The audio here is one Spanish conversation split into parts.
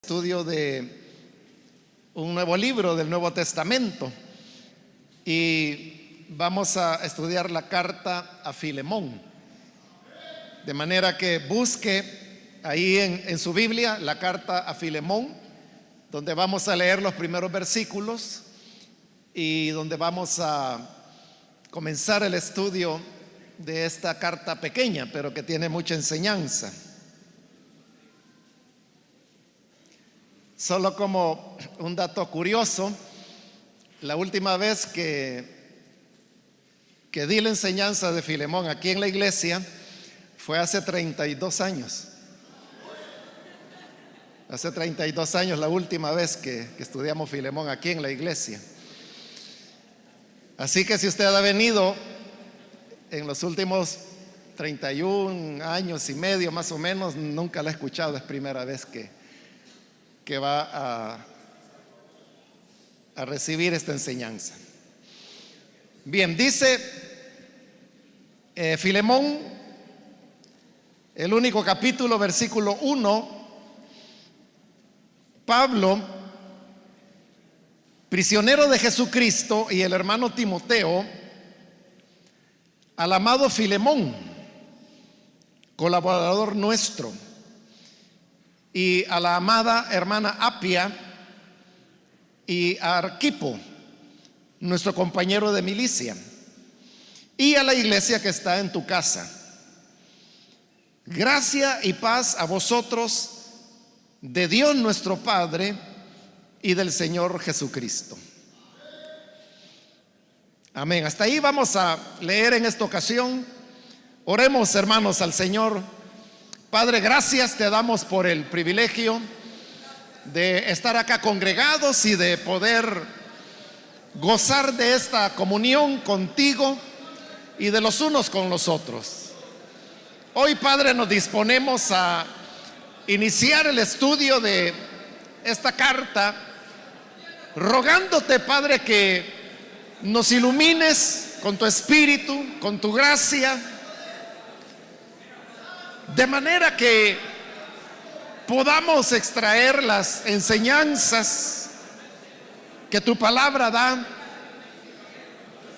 Estudio de un nuevo libro del Nuevo Testamento y vamos a estudiar la carta a Filemón, de manera que busque ahí en su Biblia la carta a Filemón, donde vamos a leer los primeros versículos y donde vamos a comenzar el estudio de esta carta pequeña, pero que tiene mucha enseñanza. Solo como un dato curioso, la última vez que di la enseñanza de Filemón aquí en la iglesia fue hace 32 años. Hace 32 años la última vez que estudiamos Filemón aquí en la iglesia. Así que si usted ha venido en los últimos 31 años y medio más o menos, nunca la ha escuchado, es primera vez que va a recibir esta enseñanza. Bien, dice Filemón, el único capítulo, versículo 1: Pablo, prisionero de Jesucristo, y el hermano Timoteo, al amado Filemón, colaborador nuestro, y a la amada hermana Apia y a Arquipo, nuestro compañero de milicia, y a la iglesia que está en tu casa. Gracia y paz a vosotros de Dios nuestro Padre y del Señor Jesucristo. Amén. Hasta ahí vamos a leer en esta ocasión. Oremos, hermanos, al Señor. Padre, gracias te damos por el privilegio de estar acá congregados y de poder gozar de esta comunión contigo y de los unos con los otros. Hoy, Padre, nos disponemos a iniciar el estudio de esta carta, rogándote, Padre, que nos ilumines con tu espíritu, con tu gracia, de manera que podamos extraer las enseñanzas que tu palabra da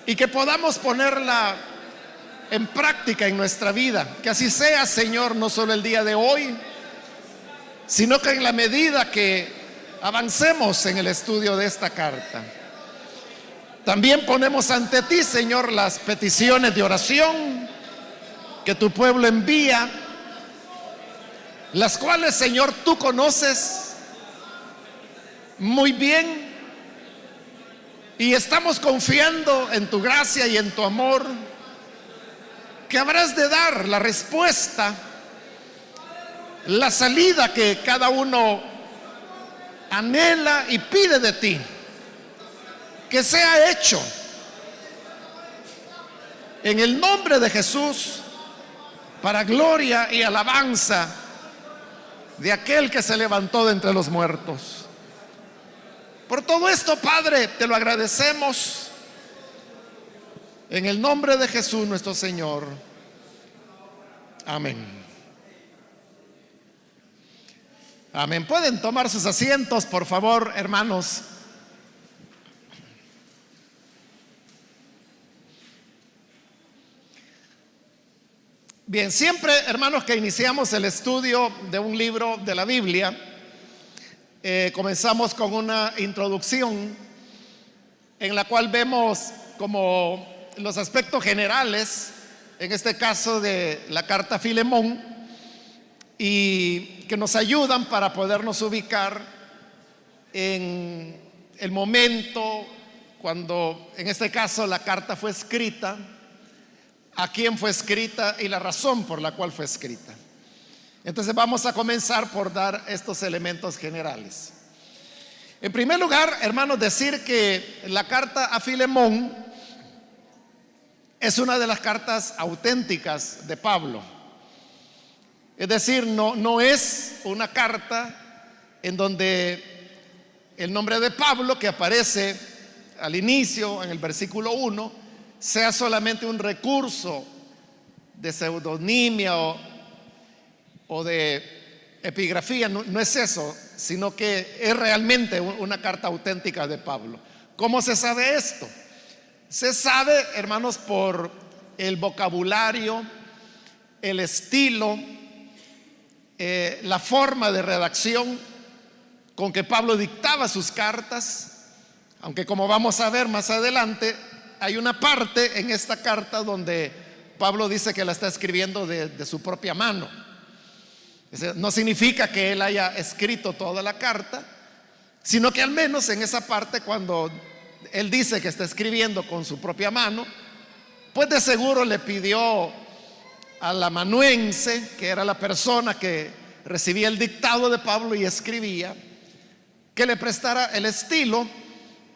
y que podamos ponerla en práctica en nuestra vida. Que así sea, Señor, no solo el día de hoy, sino que en la medida que avancemos en el estudio de esta carta. También ponemos ante ti, Señor, las peticiones de oración que tu pueblo envía, las cuales, Señor, tú conoces muy bien, y estamos confiando en tu gracia y en tu amor, que habrás de dar la respuesta, la salida que cada uno anhela y pide de ti, que sea hecho en el nombre de Jesús, para gloria y alabanza de aquel que se levantó de entre los muertos. Por todo esto, Padre, te lo agradecemos en el nombre de Jesús nuestro Señor. Amén. Amén. Pueden tomar sus asientos, por favor, hermanos. Bien, siempre, hermanos, que iniciamos el estudio de un libro de la Biblia, comenzamos con una introducción en la cual vemos como los aspectos generales, en este caso de la carta a Filemón, y que nos ayudan para podernos ubicar en el momento cuando, en este caso, la carta fue escrita, a quién fue escrita y la razón por la cual fue escrita. Entonces vamos a comenzar por dar estos elementos generales. En primer lugar, hermanos, decir que la carta a Filemón es una de las cartas auténticas de Pablo. Es decir, no es una carta en donde el nombre de Pablo, que aparece al inicio en el versículo 1, sea solamente un recurso de pseudonimia o de epigrafía, no es eso, sino que es realmente una carta auténtica de Pablo. ¿Cómo se sabe esto? Se sabe, hermanos, por el vocabulario, el estilo, la forma de redacción con que Pablo dictaba sus cartas. Aunque, como vamos a ver más adelante, hay una parte en esta carta donde Pablo dice que la está escribiendo de su propia mano. No significa que él haya escrito toda la carta, sino que al menos en esa parte, cuando él dice que está escribiendo con su propia mano, pues de seguro le pidió al amanuense, que era la persona que recibía el dictado de Pablo y escribía, que le prestara el estilo,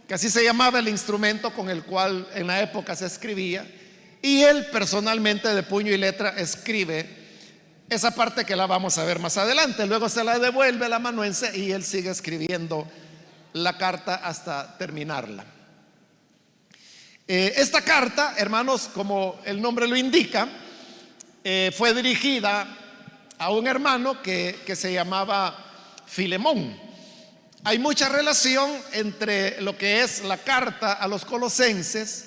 que así se llamaba el instrumento con el cual en la época se escribía, y él personalmente de puño y letra escribe esa parte que la vamos a ver más adelante. Luego se la devuelve al amanuense y él sigue escribiendo la carta hasta terminarla. Esta carta, hermanos, como el nombre lo indica, fue dirigida a un hermano que se llamaba Filemón. Hay mucha relación entre lo que es la carta a los colosenses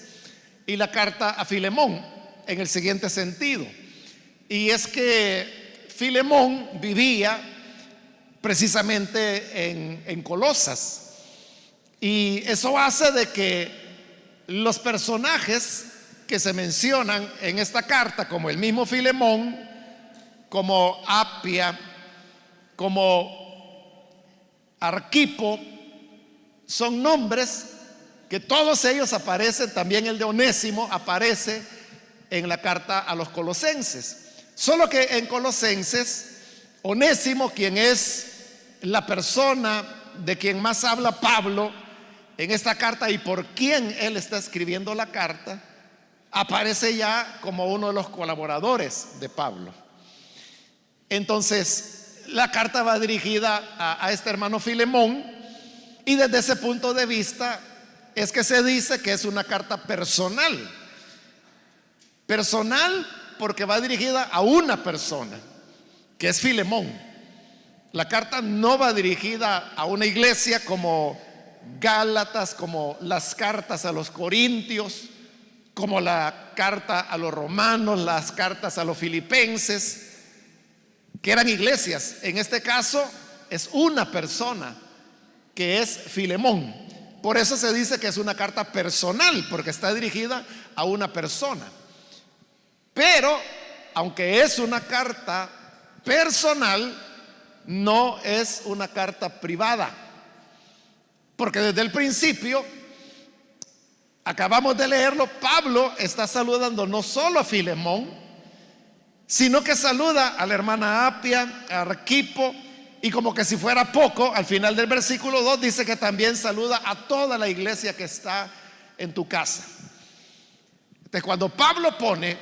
y la carta a Filemón en el siguiente sentido. Y es que Filemón vivía precisamente en Colosas, y eso hace de que los personajes que se mencionan en esta carta, como el mismo Filemón, como Apia, como Arquipo, son nombres que todos ellos aparecen. También el de Onésimo aparece en la carta a los colosenses. Solo que en Colosenses, Onésimo, quien es la persona de quien más habla Pablo en esta carta y por quien él está escribiendo la carta, aparece ya como uno de los colaboradores de Pablo. Entonces, la carta va dirigida a este hermano Filemón, y desde ese punto de vista es que se dice que es una carta personal. Personal porque va dirigida a una persona, que es Filemón. La carta no va dirigida a una iglesia como Gálatas, como las cartas a los Corintios, como la carta a los romanos, las cartas a los filipenses, que eran iglesias. En este caso es una persona, que es Filemón. Por eso se dice que es una carta personal, porque está dirigida a una persona. Pero aunque es una carta personal, no es una carta privada, porque desde el principio, acabamos de leerlo, Pablo está saludando no solo a Filemón, sino que saluda a la hermana Apia, a Arquipo, y como que si fuera poco, al final del versículo 2 dice que también saluda a toda la iglesia que está en tu casa. Entonces, cuando Pablo pone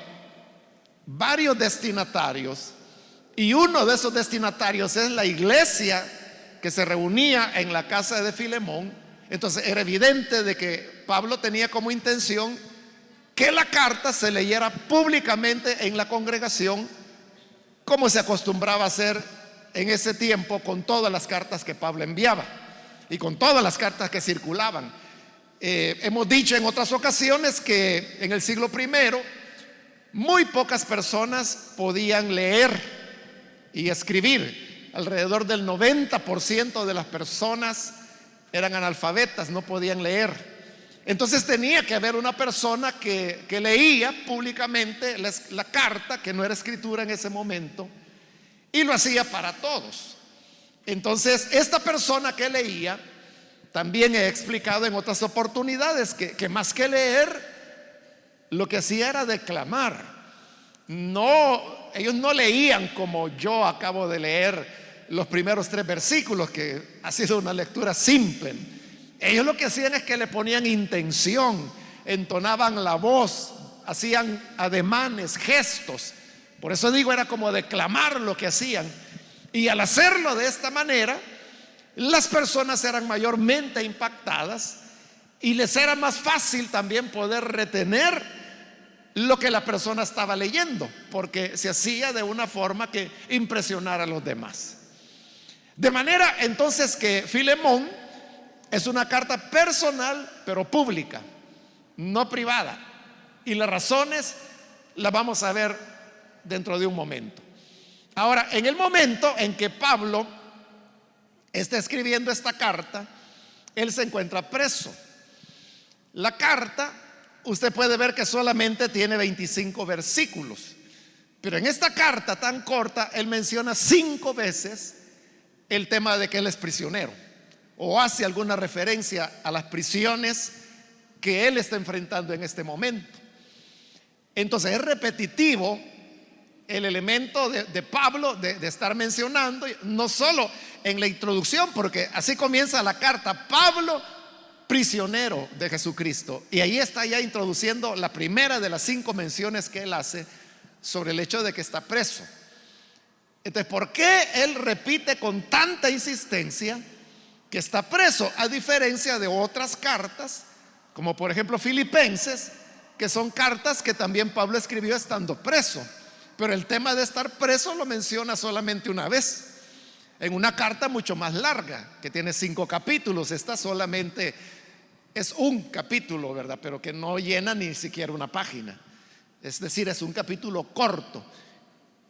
varios destinatarios, y uno de esos destinatarios es la iglesia que se reunía en la casa de Filemón, entonces era evidente de que Pablo tenía como intención que la carta se leyera públicamente en la congregación, como se acostumbraba a hacer en ese tiempo con todas las cartas que Pablo enviaba y con todas las cartas que circulaban. Hemos dicho en otras ocasiones que en el siglo primero muy pocas personas podían leer y escribir. Alrededor del 90% de las personas eran analfabetas, no podían leer. Entonces tenía que haber una persona que leía públicamente la carta, que no era escritura en ese momento, y lo hacía para todos. Entonces esta persona que leía, también he explicado en otras oportunidades que más que leer, lo que hacía era declamar. Ellos no leían como yo acabo de leer los primeros 3 versículos, que ha sido una lectura simple. Ellos lo que hacían es que le ponían intención, entonaban la voz, hacían ademanes, gestos. Por eso digo, era como declamar lo que hacían. Y al hacerlo de esta manera, las personas eran mayormente impactadas y les era más fácil también poder retener lo que la persona estaba leyendo, porque se hacía de una forma que impresionara a los demás. De manera entonces que Filemón es una carta personal, pero pública, no privada. Y las razones las vamos a ver dentro de un momento. Ahora, en el momento en que Pablo está escribiendo esta carta, él se encuentra preso. La carta, usted puede ver que solamente tiene 25 versículos, pero en esta carta tan corta, él menciona 5 veces el tema de que él es prisionero, o hace alguna referencia a las prisiones que él está enfrentando en este momento. Entonces es repetitivo el elemento de Pablo de estar mencionando, no solo en la introducción, porque así comienza la carta: Pablo, prisionero de Jesucristo. Y ahí está ya introduciendo la primera de las 5 menciones que él hace sobre el hecho de que está preso. Entonces, ¿por qué él repite con tanta insistencia que está preso? A diferencia de otras cartas, como por ejemplo Filipenses, que son cartas que también Pablo escribió estando preso, pero el tema de estar preso lo menciona solamente una vez, en una carta mucho más larga, que tiene 5 capítulos. Esta solamente es un capítulo, ¿verdad? Pero que no llena ni siquiera una página. Es decir, es un capítulo corto,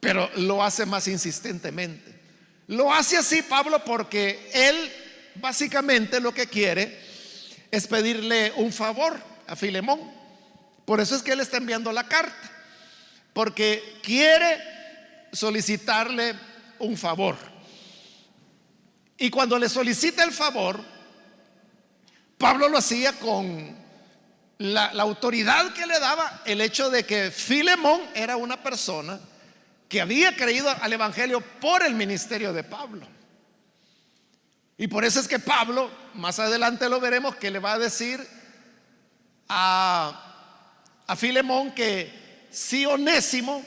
pero lo hace más insistentemente. Lo hace así Pablo porque él básicamente lo que quiere es pedirle un favor a Filemón. Por eso es que él está enviando la carta, porque quiere solicitarle un favor. Y cuando le solicita el favor, Pablo lo hacía con la autoridad que le daba el hecho de que Filemón era una persona que había creído al evangelio por el ministerio de Pablo. Y por eso es que Pablo, más adelante lo veremos, que le va a decir a Filemón que si Onésimo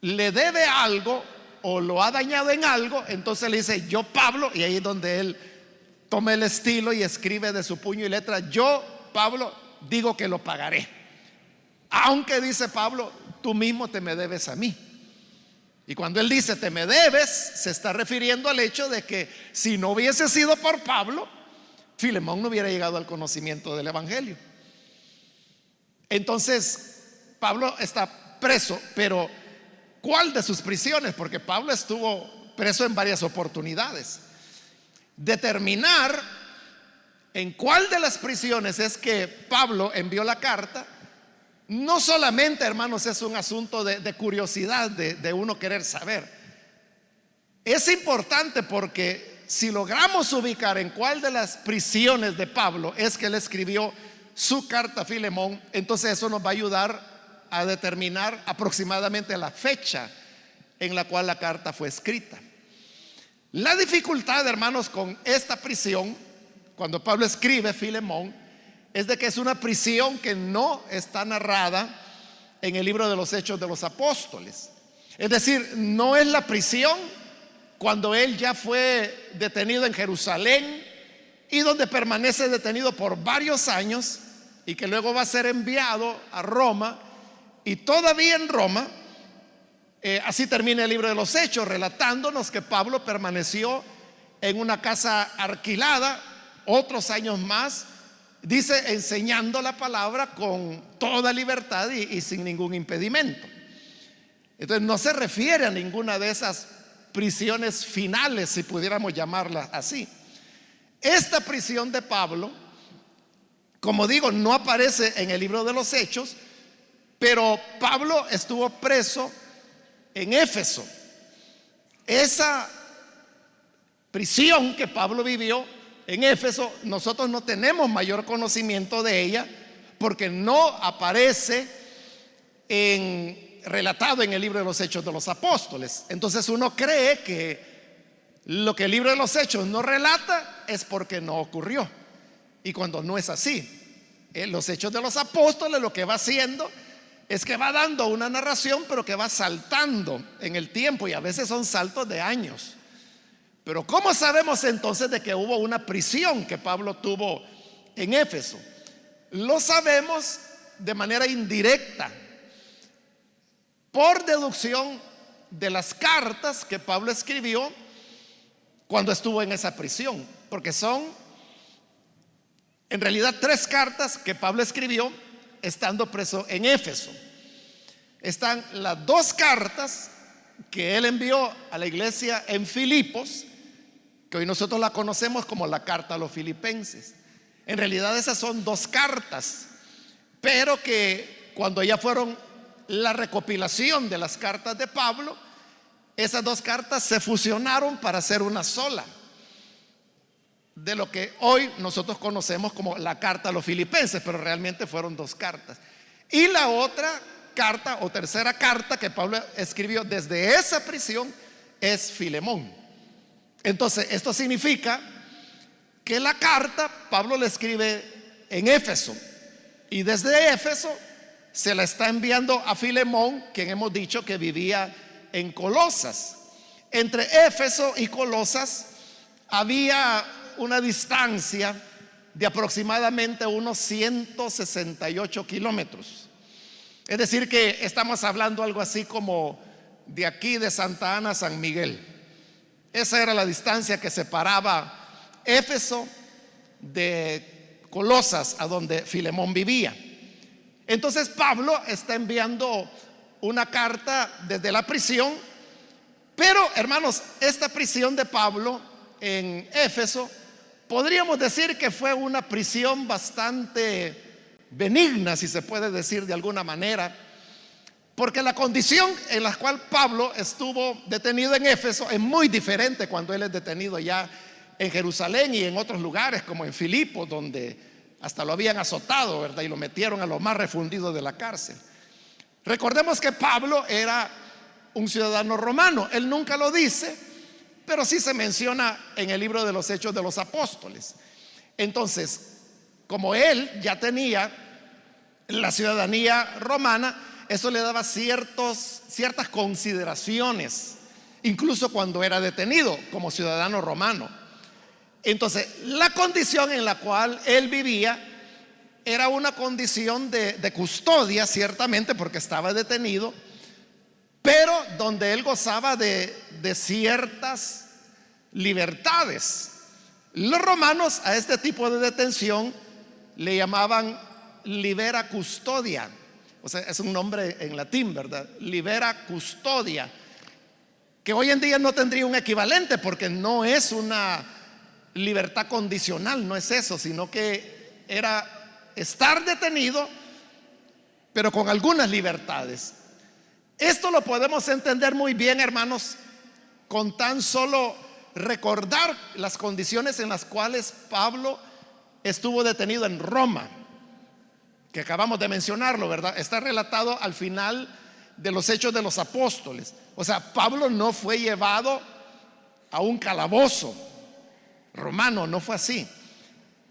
le debe algo o lo ha dañado en algo, entonces le dice: yo, Pablo, y ahí es donde él toma el estilo y escribe de su puño y letra: yo, Pablo, digo que lo pagaré, aunque, dice Pablo, tú mismo te me debes a mí. Y cuando él dice te me debes, se está refiriendo al hecho de que si no hubiese sido por Pablo, Filemón no hubiera llegado al conocimiento del evangelio. Entonces Pablo está preso, pero ¿cuál de sus prisiones? Porque Pablo estuvo preso en varias oportunidades. Determinar en cuál de las prisiones es que Pablo envió la carta, no solamente, hermanos, es un asunto de curiosidad, de uno querer saber. Es importante porque si logramos ubicar en cuál de las prisiones de Pablo es que él escribió su carta a Filemón, entonces eso nos va a ayudar a determinar aproximadamente la fecha en la cual la carta fue escrita. La dificultad, hermanos, con esta prisión, cuando Pablo escribe Filemón, es de que es una prisión que no está narrada en el libro de los Hechos de los Apóstoles. Es decir, no es la prisión cuando él ya fue detenido en Jerusalén y donde permanece detenido por varios años y que luego va a ser enviado a Roma, y todavía en Roma, así termina el libro de los Hechos, relatándonos que Pablo permaneció en una casa alquilada otros años más, dice, enseñando la palabra con toda libertad y sin ningún impedimento. Entonces no se refiere a ninguna de esas prisiones finales, si pudiéramos llamarlas así. Esta prisión de Pablo, como digo, no aparece en el libro de los Hechos, pero Pablo estuvo preso en Éfeso. Esa prisión que Pablo vivió en Éfeso, nosotros no tenemos mayor conocimiento de ella porque no aparece relatado en el libro de los Hechos de los Apóstoles. Entonces uno cree que lo que el libro de los Hechos no relata es porque no ocurrió, y cuando no es así. Los Hechos de los Apóstoles lo que va haciendo es que va dando una narración, pero que va saltando en el tiempo, y a veces son saltos de años. Pero ¿cómo sabemos entonces de que hubo una prisión que Pablo tuvo en Éfeso? Lo sabemos de manera indirecta, por deducción de las cartas que Pablo escribió cuando estuvo en esa prisión, porque son en realidad 3 cartas que Pablo escribió estando preso en Éfeso. Están las 2 cartas que él envió a la iglesia en Filipos, que hoy nosotros la conocemos como la carta a los filipenses. En realidad esas son 2 cartas, pero que cuando ya fueron la recopilación de las cartas de Pablo, esas 2 cartas se fusionaron para hacer una sola, de lo que hoy nosotros conocemos como la carta a los filipenses, pero realmente fueron 2 cartas. Y la otra carta o tercera carta que Pablo escribió desde esa prisión es Filemón. Entonces esto significa que la carta Pablo la escribe en Éfeso, y desde Éfeso se la está enviando a Filemón, quien hemos dicho que vivía en Colosas. Entre Éfeso y Colosas había una distancia de aproximadamente unos 168 kilómetros. Es decir, que estamos hablando algo así como de aquí de Santa Ana a San Miguel. Esa era la distancia que separaba Éfeso de Colosas, a donde Filemón vivía. Entonces Pablo está enviando una carta desde la prisión, pero hermanos, esta prisión de Pablo en Éfeso podríamos decir que fue una prisión bastante benigna, si se puede decir de alguna manera, porque la condición en la cual Pablo estuvo detenido en Éfeso es muy diferente cuando él es detenido ya en Jerusalén y en otros lugares como en Filipos, donde hasta lo habían azotado, ¿verdad? Y lo metieron a lo más refundido de la cárcel. Recordemos que Pablo era un ciudadano romano. Él nunca lo dice, pero sí se menciona en el libro de los Hechos de los Apóstoles. Entonces, como él ya tenía la ciudadanía romana, eso le daba ciertas consideraciones, incluso cuando era detenido como ciudadano romano. Entonces, la condición en la cual él vivía era una condición de custodia, ciertamente, porque estaba detenido, pero donde él gozaba de ciertas libertades. Los romanos a este tipo de detención le llamaban libera custodia. O sea, es un nombre en latín, ¿verdad? Libera custodia, que hoy en día no tendría un equivalente, porque no es una libertad condicional, no es eso, sino que era estar detenido, pero con algunas libertades. Esto lo podemos entender muy bien, hermanos, con tan solo recordar las condiciones en las cuales Pablo estuvo detenido en Roma, que acabamos de mencionarlo, ¿verdad? Está relatado al final de los Hechos de los Apóstoles. O sea, Pablo no fue llevado a un calabozo romano, no fue así,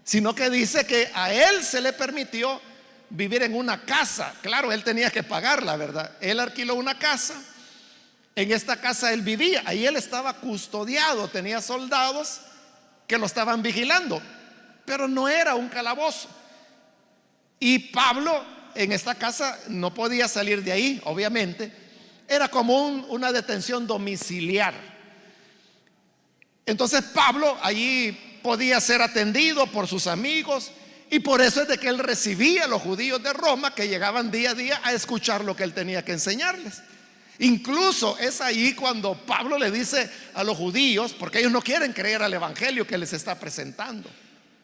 sino que dice que a él se le permitió vivir en una casa. Claro, él tenía que pagarla, ¿verdad? Él alquiló una casa. En esta casa él vivía, ahí él estaba custodiado, tenía soldados que lo estaban vigilando, pero no era un calabozo. Y Pablo en esta casa no podía salir de ahí, obviamente. Era como una detención domiciliar. Entonces Pablo allí podía ser atendido por sus amigos, y por eso es de que él recibía a los judíos de Roma que llegaban día a día a escuchar lo que él tenía que enseñarles. Incluso es ahí cuando Pablo le dice a los judíos, porque ellos no quieren creer al evangelio que les está presentando,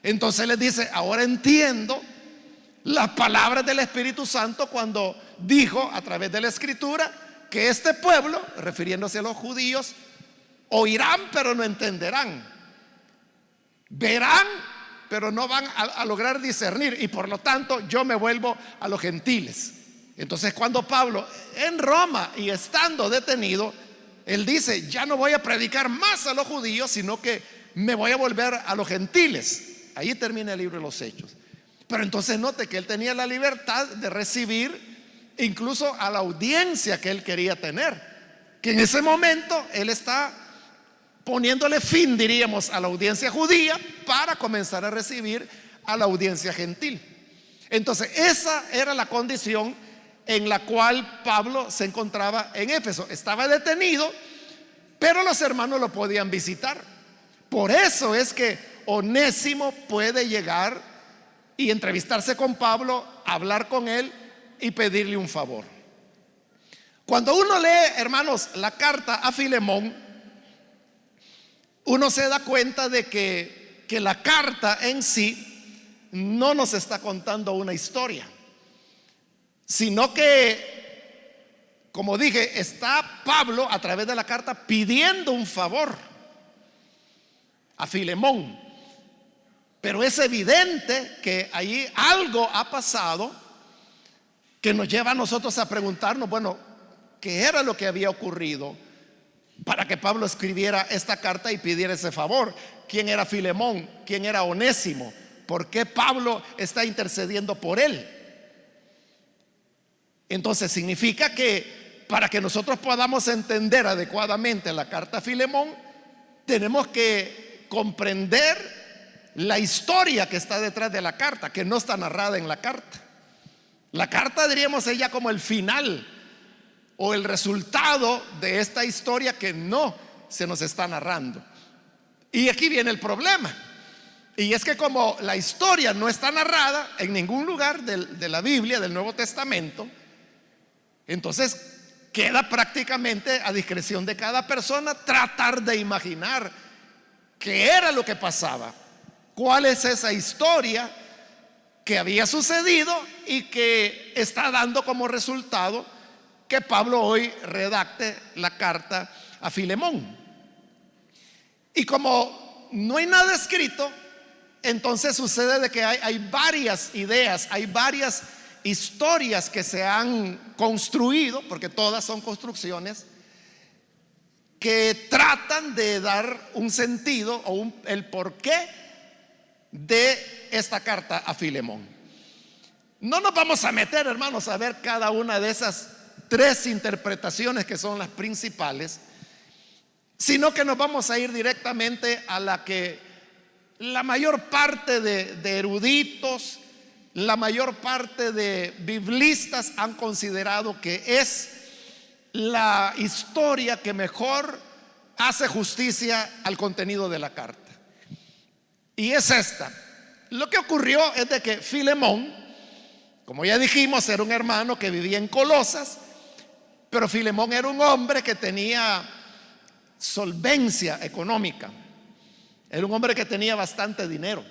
entonces les dice: ahora entiendo las palabras del Espíritu Santo cuando dijo a través de la Escritura que este pueblo, refiriéndose a los judíos, oirán pero no entenderán, verán pero no van a lograr discernir, y por lo tanto yo me vuelvo a los gentiles. Entonces, cuando Pablo en Roma y estando detenido, él dice: ya no voy a predicar más a los judíos, sino que me voy a volver a los gentiles. Ahí termina el libro de los Hechos. Pero entonces note que él tenía la libertad de recibir incluso a la audiencia que él quería tener, que en ese momento él está poniéndole fin, diríamos, a la audiencia judía para comenzar a recibir a la audiencia gentil. Entonces esa era la condición en la cual Pablo se encontraba en Éfeso. Estaba detenido, pero los hermanos lo podían visitar. Por eso es que Onésimo puede llegar y entrevistarse con Pablo, hablar con él y pedirle un favor. Cuando uno lee, hermanos, la carta a Filemón, uno se da cuenta de que la carta en sí no nos está contando una historia, sino que, como dije, está Pablo a través de la carta pidiendo un favor a Filemón. Pero es evidente que allí algo ha pasado que nos lleva a nosotros a preguntarnos, bueno, ¿qué era lo que había ocurrido para que Pablo escribiera esta carta y pidiera ese favor? ¿Quién era Filemón? ¿Quién era Onésimo? ¿Por qué Pablo está intercediendo por él? Entonces significa que para que nosotros podamos entender adecuadamente la carta a Filemón, tenemos que comprender la historia que está detrás de la carta, que no está narrada en la carta. La carta, diríamos, ella como el final o el resultado de esta historia que no se nos está narrando. Y aquí viene el problema, y es que como la historia no está narrada en ningún lugar de la Biblia, del Nuevo Testamento, entonces queda prácticamente a discreción de cada persona tratar de imaginar qué era lo que pasaba, cuál es esa historia que había sucedido y que está dando como resultado que Pablo hoy redacte la carta a Filemón. Y como no hay nada escrito, entonces sucede de que hay varias ideas, hay varias historias que se han construido, porque todas son construcciones, que tratan de dar un sentido o el porqué de esta carta a Filemón. No nos vamos a meter, hermanos, a ver cada una de esas tres interpretaciones que son las principales, sino que nos vamos a ir directamente a la que la mayor parte de eruditos, la mayor parte de biblistas han considerado que es la historia que mejor hace justicia al contenido de la carta. Y es esta. Lo que ocurrió es de que Filemón, como ya dijimos, era un hermano que vivía en Colosas, pero Filemón era un hombre que tenía solvencia económica. Era un hombre que tenía bastante dinero,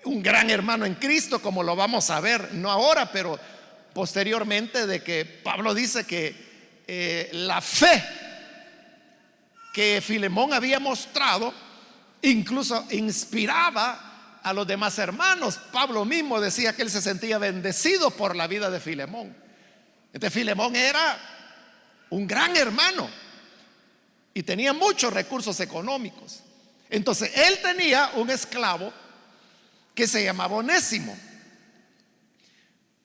un gran hermano en Cristo, como lo vamos a ver, no ahora, pero posteriormente, de que Pablo dice que la fe que Filemón había mostrado incluso inspiraba a los demás hermanos. Pablo mismo decía que él se sentía bendecido por la vida de Filemón. Este Filemón era un gran hermano y tenía muchos recursos económicos. Entonces él tenía un esclavo que se llamaba Onésimo.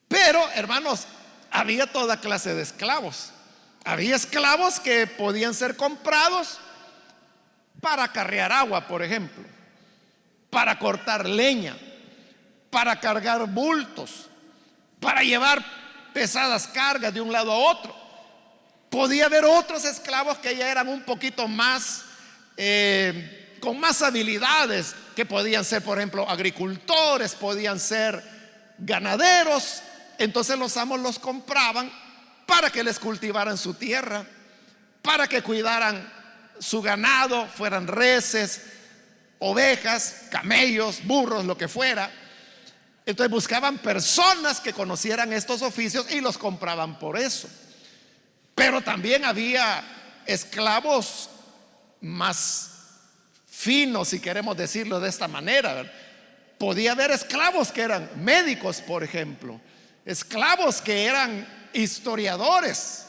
Pero, hermanos, había toda clase de esclavos. Había esclavos que podían ser comprados para carrear agua, por ejemplo, para cortar leña, para cargar bultos, para llevar pesadas cargas de un lado a otro. Podía haber otros esclavos que ya eran un poquito más con más habilidades, que podían ser, por ejemplo, agricultores, podían ser ganaderos. Entonces los amos los compraban para que les cultivaran su tierra, para que cuidaran su ganado, fueran reses, ovejas, camellos, burros, lo que fuera. Entonces buscaban personas que conocieran estos oficios y los compraban por eso. Pero también había esclavos más finos, si queremos decirlo de esta manera, ¿verdad? Podía haber esclavos que eran médicos, por ejemplo, esclavos que eran historiadores.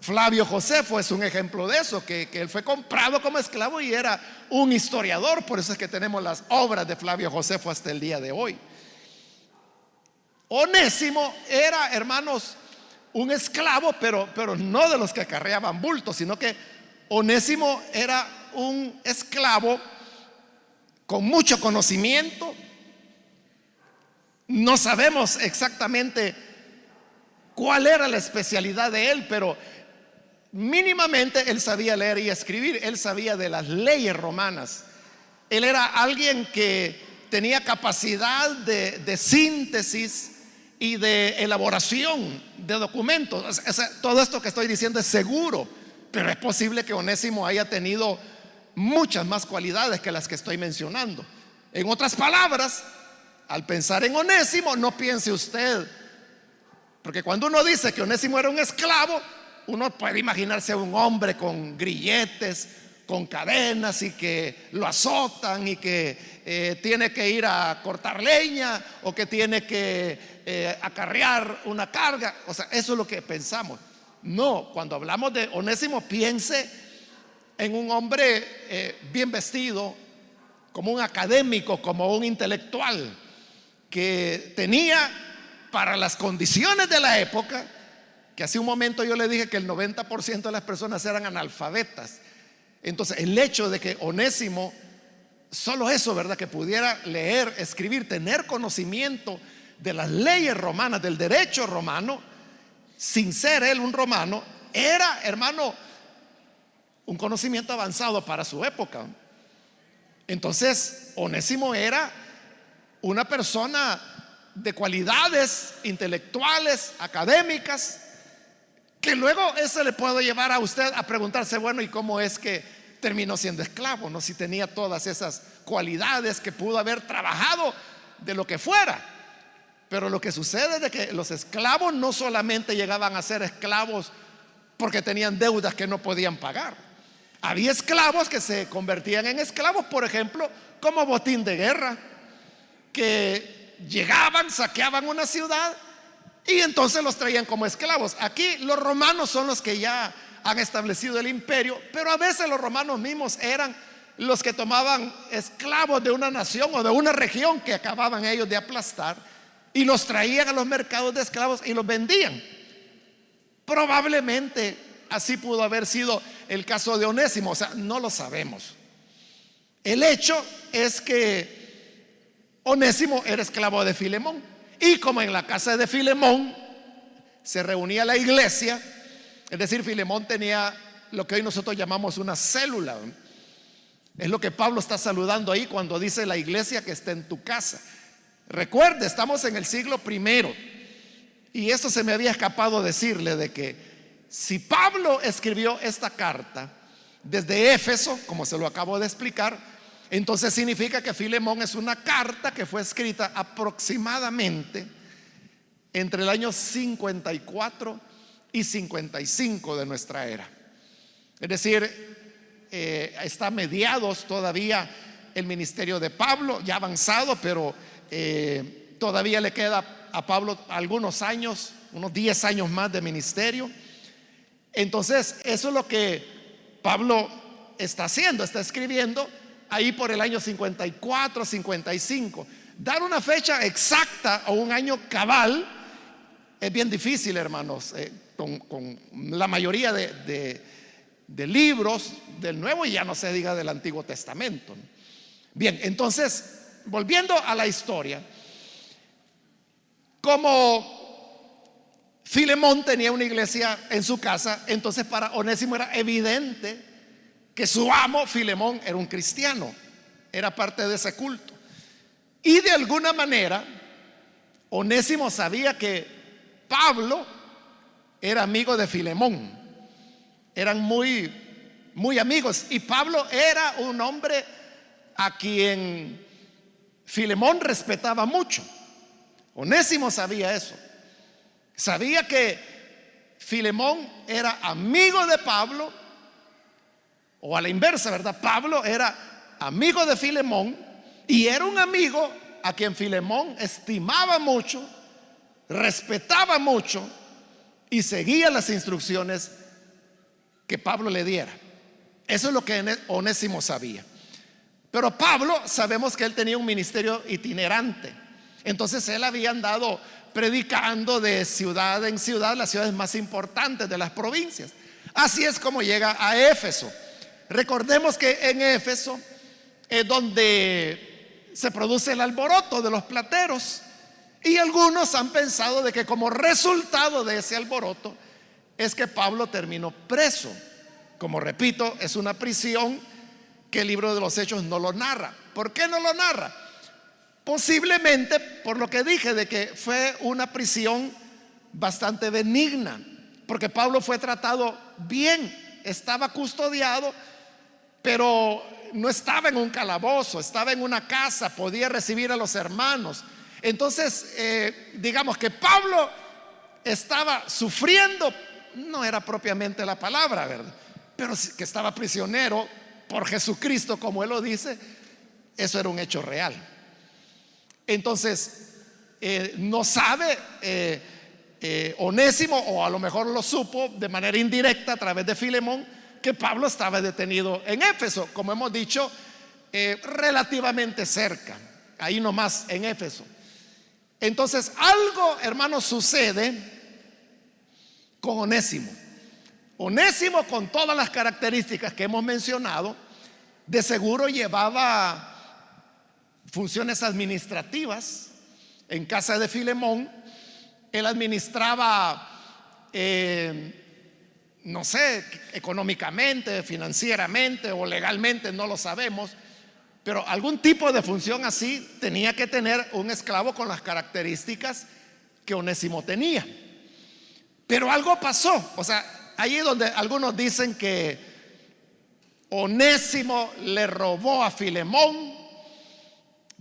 Flavio Josefo es un ejemplo de eso, que él fue comprado como esclavo y era un historiador. Por eso es que tenemos las obras de Flavio Josefo hasta el día de hoy. Onésimo era, hermanos, un esclavo, pero no de los que acarreaban bultos, sino que Onésimo era un esclavo con mucho conocimiento. No sabemos exactamente cuál era la especialidad de él, pero mínimamente él sabía leer y escribir, él sabía de las leyes romanas. Él era alguien que tenía capacidad de síntesis y de elaboración de documentos. O sea, todo esto que estoy diciendo es seguro, pero es posible que Onésimo haya tenido muchas más cualidades que las que estoy mencionando. En otras palabras, al pensar en Onésimo, no piense usted, porque cuando uno dice que Onésimo era un esclavo, uno puede imaginarse a un hombre con grilletes, con cadenas, y que lo azotan, y que tiene que ir a cortar leña, o que tiene que acarrear una carga. O sea, eso es lo que pensamos. No, cuando hablamos de Onésimo, piense en un hombre bien vestido, como un académico, como un intelectual, que tenía, para las condiciones de la época, que hace un momento yo le dije que el 90% de las personas eran analfabetas. Entonces el hecho de que Onésimo, solo eso, ¿verdad?, que pudiera leer, escribir, tener conocimiento de las leyes romanas, del derecho romano, sin ser él un romano, era, hermano, un conocimiento avanzado para su época. Entonces Onésimo era una persona de cualidades intelectuales, académicas, que luego eso le puede llevar a usted a preguntarse, bueno, ¿y cómo es que terminó siendo esclavo? ¿No? Si tenía todas esas cualidades, que pudo haber trabajado de lo que fuera. Pero lo que sucede es de que los esclavos no solamente llegaban a ser esclavos porque tenían deudas que no podían pagar. Había esclavos que se convertían en esclavos, por ejemplo, como botín de guerra, que llegaban, saqueaban una ciudad y entonces los traían como esclavos. Aquí los romanos son los que ya han establecido el imperio, pero a veces los romanos mismos eran los que tomaban esclavos de una nación o de una región que acababan ellos de aplastar, y los traían a los mercados de esclavos y los vendían. Probablemente así pudo haber sido el caso de Onésimo, o sea, no lo sabemos. El hecho es que Onésimo era esclavo de Filemón, y como en la casa de Filemón se reunía la iglesia, es decir, Filemón tenía lo que hoy nosotros llamamos una célula. Es lo que Pablo está saludando ahí cuando dice la iglesia que está en tu casa. Recuerde, estamos en el siglo primero, y esto se me había escapado decirle, de que si Pablo escribió esta carta desde Éfeso, como se lo acabo de explicar, entonces significa que Filemón es una carta que fue escrita aproximadamente entre el año 54 y 55 de nuestra era. Es decir, está a mediados todavía el ministerio de Pablo, ya avanzado, pero todavía le queda a Pablo algunos años, unos 10 años más de ministerio. Entonces eso es lo que Pablo está haciendo, está escribiendo ahí por el año 54, 55. Dar una fecha exacta o un año cabal es bien difícil, hermanos, con la mayoría de libros del Nuevo, y ya no se diga del Antiguo Testamento. Bien, entonces, volviendo a la historia, como Filemón tenía una iglesia en su casa, entonces para Onésimo era evidente que su amo Filemón era un cristiano, era parte de ese culto. Y de alguna manera Onésimo sabía que Pablo era amigo de Filemón, eran muy amigos, y Pablo era un hombre a quien Filemón respetaba mucho. Onésimo sabía eso, sabía que Filemón era amigo de Pablo, o a la inversa, ¿verdad? Pablo era amigo de Filemón, y era un amigo a quien Filemón estimaba mucho, respetaba mucho y seguía las instrucciones que Pablo le diera. Eso es lo que Onésimo sabía. Pero Pablo, sabemos que él tenía un ministerio itinerante. Entonces él había andado predicando de ciudad en ciudad, las ciudades más importantes de las provincias. Así es como llega a Éfeso. Recordemos que en Éfeso es donde se produce el alboroto de los plateros, y algunos han pensado de que como resultado de ese alboroto es que Pablo terminó preso. Como repito, es una prisión que el libro de los Hechos no lo narra. ¿Por qué no lo narra? Posiblemente por lo que dije de que fue una prisión bastante benigna, porque Pablo fue tratado bien, estaba custodiado, pero no estaba en un calabozo, estaba en una casa, podía recibir a los hermanos. Entonces, digamos que Pablo estaba sufriendo, no era propiamente la palabra, ¿verdad? Pero que estaba prisionero por Jesucristo, como él lo dice, eso era un hecho real. Entonces, no sabe Onésimo, o a lo mejor lo supo de manera indirecta a través de Filemón, que Pablo estaba detenido en Éfeso, como hemos dicho, relativamente cerca, ahí nomás en Éfeso. Entonces, algo, hermanos, sucede con Onésimo. Onésimo, con todas las características que hemos mencionado, de seguro llevaba funciones administrativas en casa de Filemón. Él administraba, no sé, económicamente, financieramente o legalmente, no lo sabemos, pero algún tipo de función así tenía que tener un esclavo con las características que Onésimo tenía. Pero algo pasó, o sea, ahí es donde algunos dicen que Onésimo le robó a Filemón,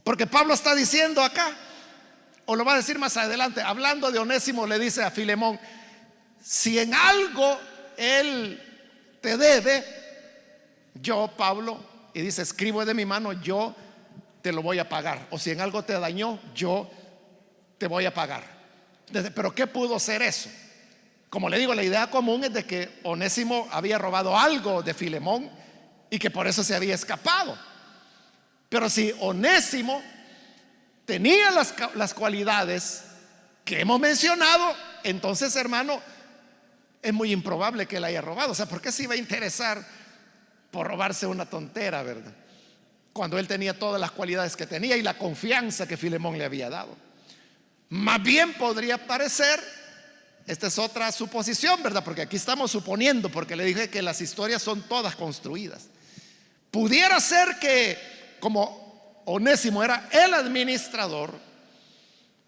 porque Pablo está diciendo acá, o lo va a decir más adelante, hablando de Onésimo, le dice a Filemón: si en algo él te debe, yo, Pablo, y dice, escribo de mi mano, yo te lo voy a pagar. O si en algo te dañó, yo te voy a pagar. Pero ¿qué pudo ser eso? Como le digo, la idea común es de que Onésimo había robado algo de Filemón y que por eso se había escapado. Pero si Onésimo tenía las cualidades que hemos mencionado, entonces, hermano, es muy improbable que él haya robado. O sea, ¿por qué se iba a interesar por robarse una tontera, verdad? Cuando él tenía todas las cualidades que tenía y la confianza que Filemón le había dado. Más bien podría parecer, esta es otra suposición, ¿verdad? Porque aquí estamos suponiendo, porque le dije que las historias son todas construidas. Pudiera ser que, como Onésimo era el administrador,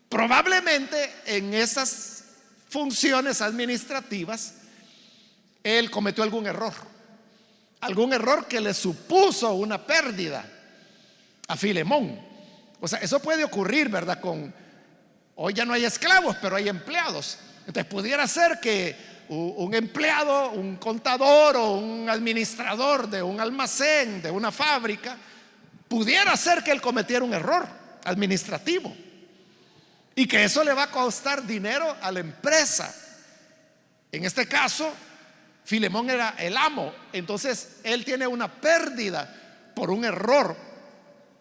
probablemente en esas funciones administrativas él cometió algún error que le supuso una pérdida a Filemón. O sea, eso puede ocurrir, ¿verdad? Hoy ya no hay esclavos, pero hay empleados. Entonces pudiera ser que un empleado, un contador o un administrador de un almacén, de una fábrica, pudiera ser que él cometiera un error administrativo y que eso le va a costar dinero a la empresa. En este caso, Filemón era el amo, entonces él tiene una pérdida por un error.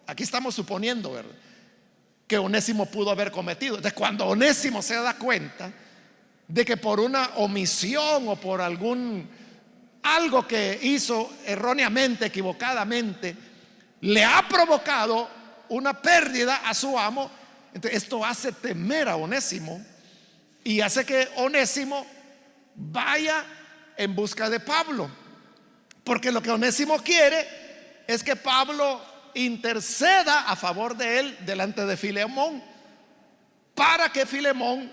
Aquí estamos suponiendo, ¿verdad?, que Onésimo pudo haber cometido. Entonces, cuando Onésimo se da cuenta de que por una omisión o por algo que hizo erróneamente, equivocadamente, le ha provocado una pérdida a su amo, entonces esto hace temer a Onésimo y hace que Onésimo vaya en busca de Pablo, porque lo que Onésimo quiere es que Pablo interceda a favor de él delante de Filemón, para que Filemón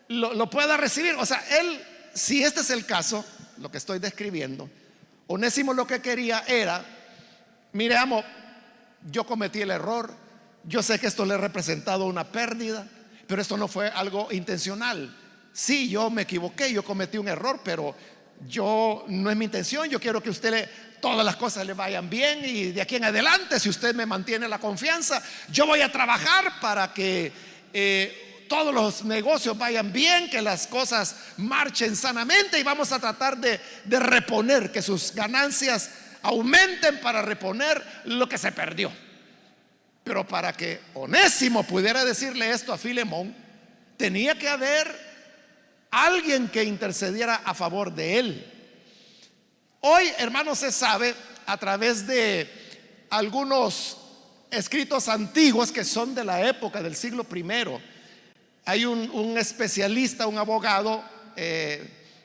lo pueda recibir. O sea, él, si este es el caso, lo que estoy describiendo, Onésimo lo que quería era: mire, amo, yo cometí el error, yo sé que esto le ha representado una pérdida, pero esto no fue algo intencional. Sí, yo me equivoqué, yo cometí un error, pero no es mi intención. Yo quiero que todas las cosas le vayan bien, y de aquí en adelante, si usted me mantiene la confianza, yo voy a trabajar para que todos los negocios vayan bien, que las cosas marchen sanamente, y vamos a tratar de reponer, que sus ganancias aumenten para reponer lo que se perdió. Pero para que Onésimo pudiera decirle esto a Filemón, tenía que haber alguien que intercediera a favor de él. Hoy, hermanos, se sabe a través de algunos escritos antiguos que son de la época del siglo I. Hay un especialista, un abogado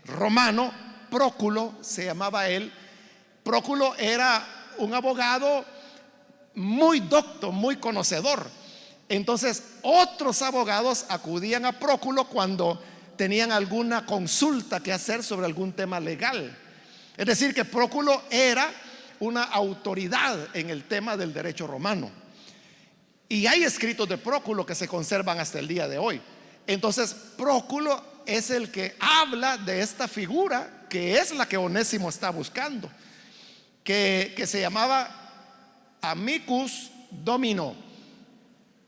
romano, Próculo se llamaba él. Próculo era un abogado muy docto, muy conocedor. Entonces otros abogados acudían a Próculo cuando tenían alguna consulta que hacer sobre algún tema legal. Es decir, que Próculo era una autoridad en el tema del derecho romano. Y hay escritos de Próculo que se conservan hasta el día de hoy. Entonces Próculo es el que habla de esta figura que es la que Onésimo está buscando, que se llamaba amicus domino,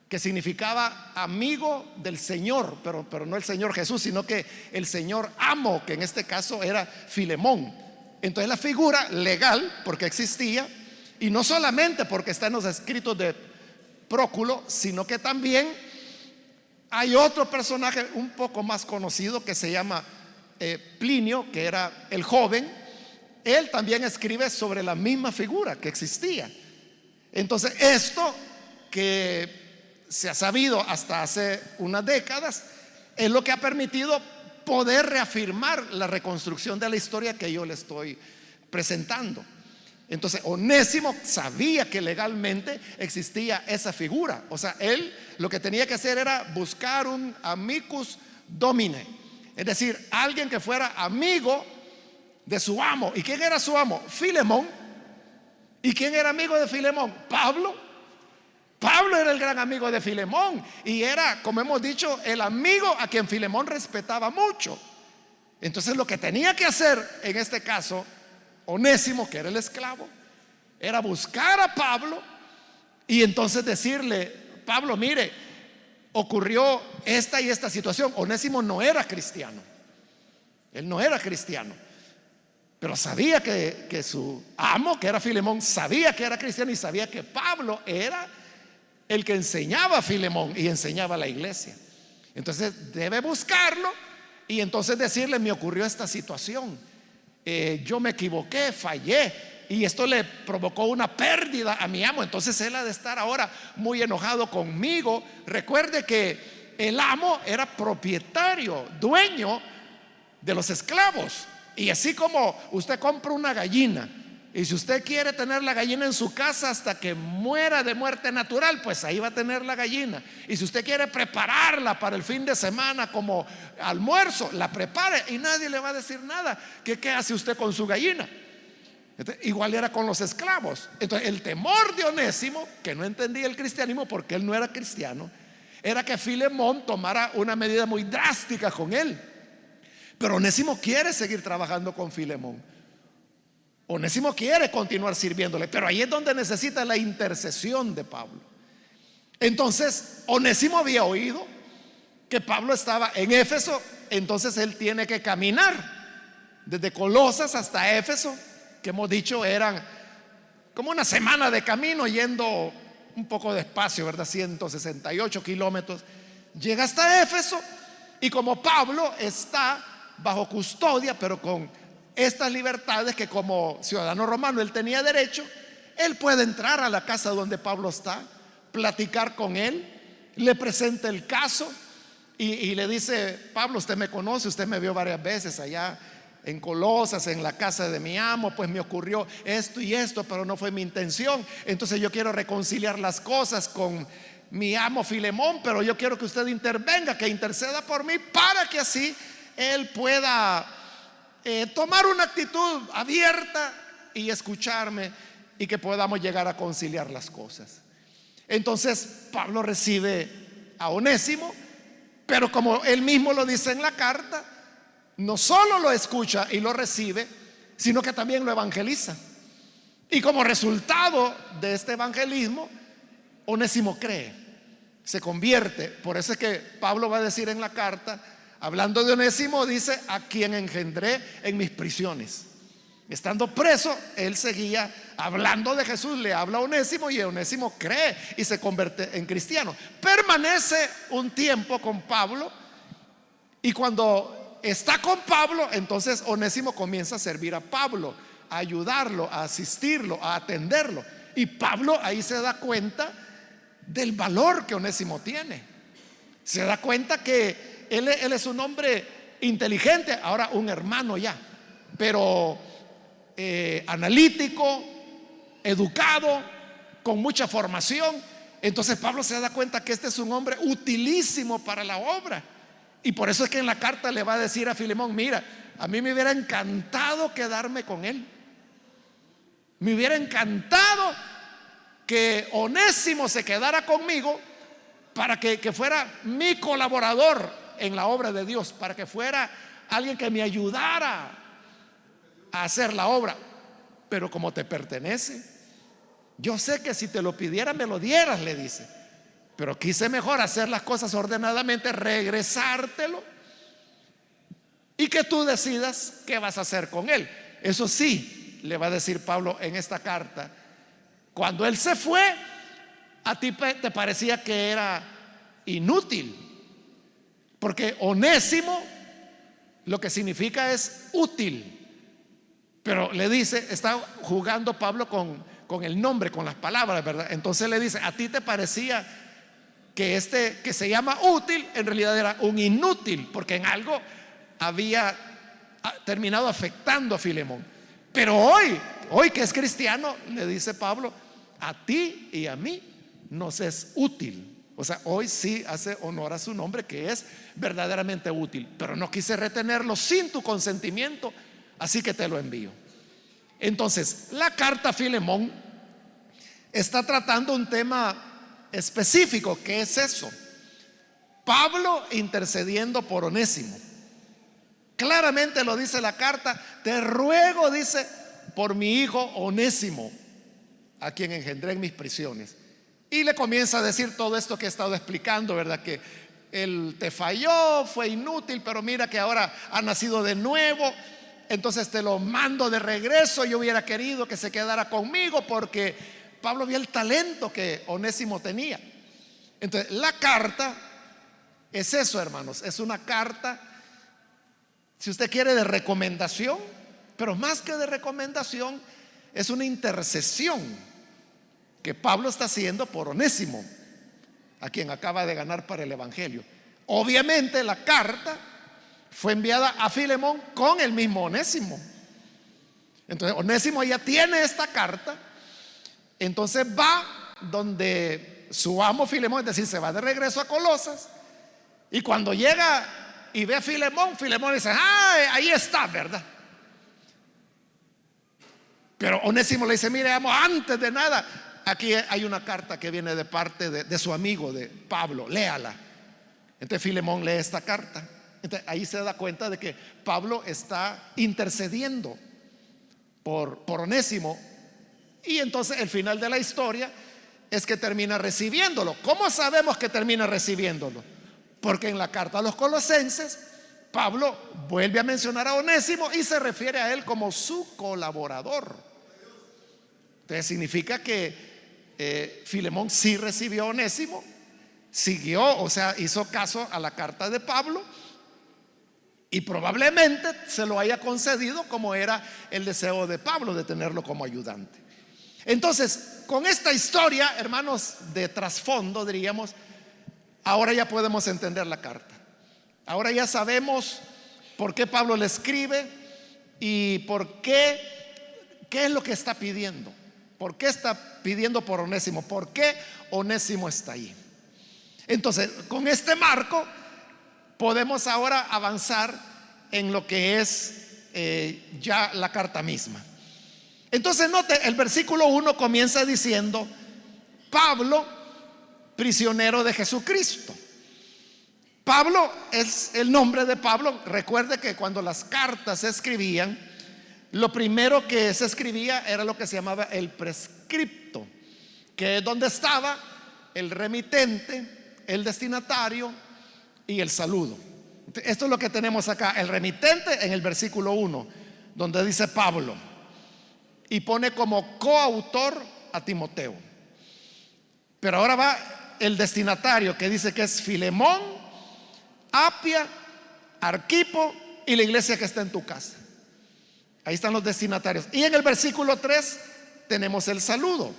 que significaba amigo del Señor, pero no el Señor Jesús, sino que el Señor amo, que en este caso era Filemón. Entonces la figura legal, porque existía, y no solamente porque está en los escritos de Próculo, sino que también hay otro personaje un poco más conocido que se llama Plinio, que era el joven. Él también escribe sobre la misma figura que existía. Entonces esto que se ha sabido hasta hace unas décadas es lo que ha permitido poder reafirmar la reconstrucción de la historia que yo le estoy presentando. Entonces Onésimo sabía que legalmente existía esa figura. O sea, él lo que tenía que hacer era buscar un amicus domine, es decir, alguien que fuera amigo de su amo. ¿Y quién era su amo? Filemón. ¿Y quién era amigo de Filemón? Pablo. Pablo era el gran amigo de Filemón y era, como hemos dicho, el amigo a quien Filemón respetaba mucho. Entonces lo que tenía que hacer en este caso Onésimo, que era el esclavo, era buscar a Pablo y entonces decirle: Pablo, mire, ocurrió esta y esta situación. Onésimo no era cristiano, él no era cristiano, pero sabía que su amo, que era Filemón, sabía que era cristiano y sabía que Pablo era el que enseñaba a Filemón y enseñaba a la iglesia. Entonces debe buscarlo y entonces decirle: me ocurrió esta situación, yo me equivoqué, fallé y esto le provocó una pérdida a mi amo. Entonces él ha de estar ahora muy enojado conmigo. Recuerde que el amo era propietario, dueño de los esclavos. Y así como usted compra una gallina y si usted quiere tener la gallina en su casa hasta que muera de muerte natural, pues ahí va a tener la gallina. Y si usted quiere prepararla para el fin de semana como almuerzo, la prepare y nadie le va a decir nada. ¿Qué hace usted con su gallina? Igual era con los esclavos. Entonces el temor de Onésimo, que no entendía el cristianismo porque él no era cristiano, era que Filemón tomara una medida muy drástica con él. Pero Onésimo quiere seguir trabajando con Filemón. Onésimo quiere continuar sirviéndole, pero ahí es donde necesita la intercesión de Pablo. Entonces Onésimo había oído que Pablo estaba en Éfeso. Entonces él tiene que caminar desde Colosas hasta Éfeso, que hemos dicho eran como una semana de camino, yendo un poco despacio, ¿verdad? 168 kilómetros. Llega hasta Éfeso y como Pablo está bajo custodia, pero con estas libertades que como ciudadano romano él tenía derecho, él puede entrar a la casa donde Pablo está, platicar con él, le presenta el caso y le dice: Pablo, usted me conoce, usted me vio varias veces allá en Colosas, en la casa de mi amo, pues me ocurrió esto y esto, pero no fue mi intención. Entonces yo quiero reconciliar las cosas con mi amo Filemón, pero yo quiero que usted intervenga, que interceda por mí para que así él pueda tomar una actitud abierta y escucharme y que podamos llegar a conciliar las cosas. Entonces Pablo recibe a Onésimo, pero como él mismo lo dice en la carta, no solo lo escucha y lo recibe, sino que también lo evangeliza. Y como resultado de este evangelismo, Onésimo cree, se convierte. Por eso es que Pablo va a decir en la carta, hablando de Onésimo, dice: a quien engendré en mis prisiones. Estando preso, él seguía hablando de Jesús, le habla a Onésimo y Onésimo cree y se convierte en cristiano. Permanece un tiempo con Pablo y cuando está con Pablo, entonces Onésimo comienza a servir a Pablo, a ayudarlo, a asistirlo, a atenderlo. Y Pablo ahí se da cuenta del valor que Onésimo tiene. Se da cuenta que él es un hombre inteligente, ahora un hermano ya, pero analítico, educado, con mucha formación. Entonces Pablo se da cuenta que este es un hombre utilísimo para la obra. Y por eso es que en la carta le va a decir a Filemón: mira, a mí me hubiera encantado quedarme con él. Me hubiera encantado que Onésimo se quedara conmigo para que fuera mi colaborador en la obra de Dios, para que fuera alguien que me ayudara a hacer la obra. Pero como te pertenece, yo sé que si te lo pidiera me lo dieras, le dice, pero quise mejor hacer las cosas ordenadamente, regresártelo y que tú decidas qué vas a hacer con él. Eso sí, le va a decir Pablo en esta carta: cuando él se fue, a ti te parecía que era inútil, porque Onésimo lo que significa es útil. Pero le dice, está jugando Pablo con el nombre, con las palabras, ¿verdad? Entonces le dice: a ti te parecía que este que se llama útil en realidad era un inútil, porque en algo había terminado afectando a Filemón. Pero hoy que es cristiano, le dice Pablo, a ti y a mí nos es útil. O sea, hoy sí hace honor a su nombre, que es verdaderamente útil. Pero no quise retenerlo sin tu consentimiento, así que te lo envío. Entonces, la carta a Filemón está tratando un tema específico. ¿Qué es eso? Pablo intercediendo por Onésimo. Claramente lo dice la carta: te ruego, dice, por mi hijo Onésimo, a quien engendré en mis prisiones. Y le comienza a decir todo esto que he estado explicando, ¿verdad? Que él te falló, fue inútil, pero mira que ahora ha nacido de nuevo. Entonces te lo mando de regreso. Yo hubiera querido que se quedara conmigo, porque Pablo vio el talento que Onésimo tenía. Entonces la carta es eso, hermanos. Es una carta, si usted quiere, de recomendación, pero más que de recomendación, es una intercesión que Pablo está haciendo por Onésimo, a quien acaba de ganar para el evangelio. Obviamente la carta fue enviada a Filemón con el mismo Onésimo. Entonces Onésimo ya tiene esta carta. Entonces va donde su amo Filemón, es decir, se va de regreso a Colosas. Y cuando llega y ve a Filemón, Filemón dice: ahí está, ¿verdad? Pero Onésimo le dice: mire, amo, antes de nada, aquí hay una carta que viene de parte de su amigo, de Pablo, léala. Entonces Filemón lee esta carta. Entonces ahí se da cuenta de que Pablo está intercediendo por Onésimo. Y entonces el final de la historia es que termina recibiéndolo. ¿Cómo sabemos que termina recibiéndolo? Porque en la carta a los Colosenses, Pablo vuelve a mencionar a Onésimo y se refiere a él como su colaborador. Entonces significa que Filemón sí recibió a Onésimo, siguió, o sea, hizo caso a la carta de Pablo, y probablemente se lo haya concedido, como era el deseo de Pablo de tenerlo como ayudante. Entonces, con esta historia, hermanos, de trasfondo, diríamos, ahora ya podemos entender la carta. Ahora ya sabemos por qué Pablo le escribe y por qué es lo que está pidiendo. ¿Por qué está pidiendo por Onésimo? ¿Por qué Onésimo está ahí? Entonces, con este marco podemos ahora avanzar en lo que es ya la carta misma. Entonces note, el versículo 1 comienza diciendo: Pablo, prisionero de Jesucristo. Pablo es el nombre de Pablo. Recuerde que cuando las cartas se escribían, lo primero que se escribía era lo que se llamaba el prescripto, que es donde estaba el remitente, el destinatario y el saludo. Esto es lo que tenemos acá: el remitente en el versículo 1, donde dice Pablo, y pone como coautor a Timoteo. Pero ahora va el destinatario, que dice que es Filemón, Apia, Arquipo y la iglesia que está en tu casa. Ahí están los destinatarios. Y en el versículo 3 tenemos el saludo: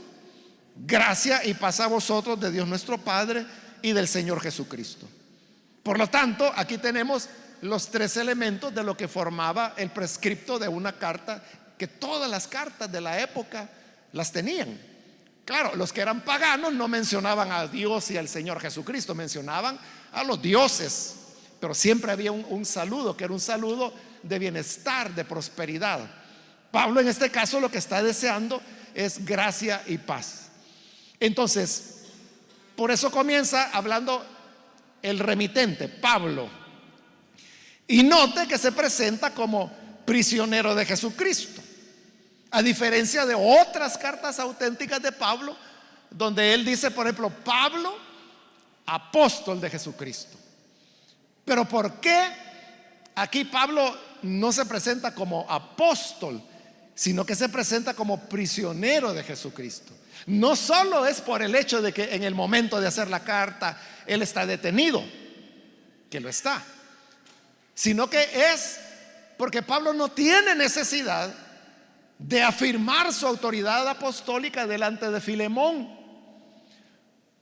gracia y paz a vosotros de Dios nuestro Padre y del Señor Jesucristo. Por lo tanto, aquí tenemos los tres elementos de lo que formaba el prescripto de una carta, que todas las cartas de la época las tenían. Claro, los que eran paganos no mencionaban a Dios y al Señor Jesucristo, mencionaban a los dioses, pero siempre había un saludo, que era un saludo de bienestar, de prosperidad. Pablo en este caso lo que está deseando es gracia y paz. Entonces, por eso comienza hablando el remitente, Pablo. Y note que se presenta como prisionero de Jesucristo, a diferencia de otras cartas auténticas de Pablo, donde él dice, por ejemplo, Pablo, apóstol de Jesucristo. Pero ¿por qué aquí Pablo no se presenta como apóstol, sino que se presenta como prisionero de Jesucristo? No solo es por el hecho de que en el momento de hacer la carta él está detenido, que lo está, sino que es porque Pablo no tiene necesidad de afirmar su autoridad apostólica delante de Filemón,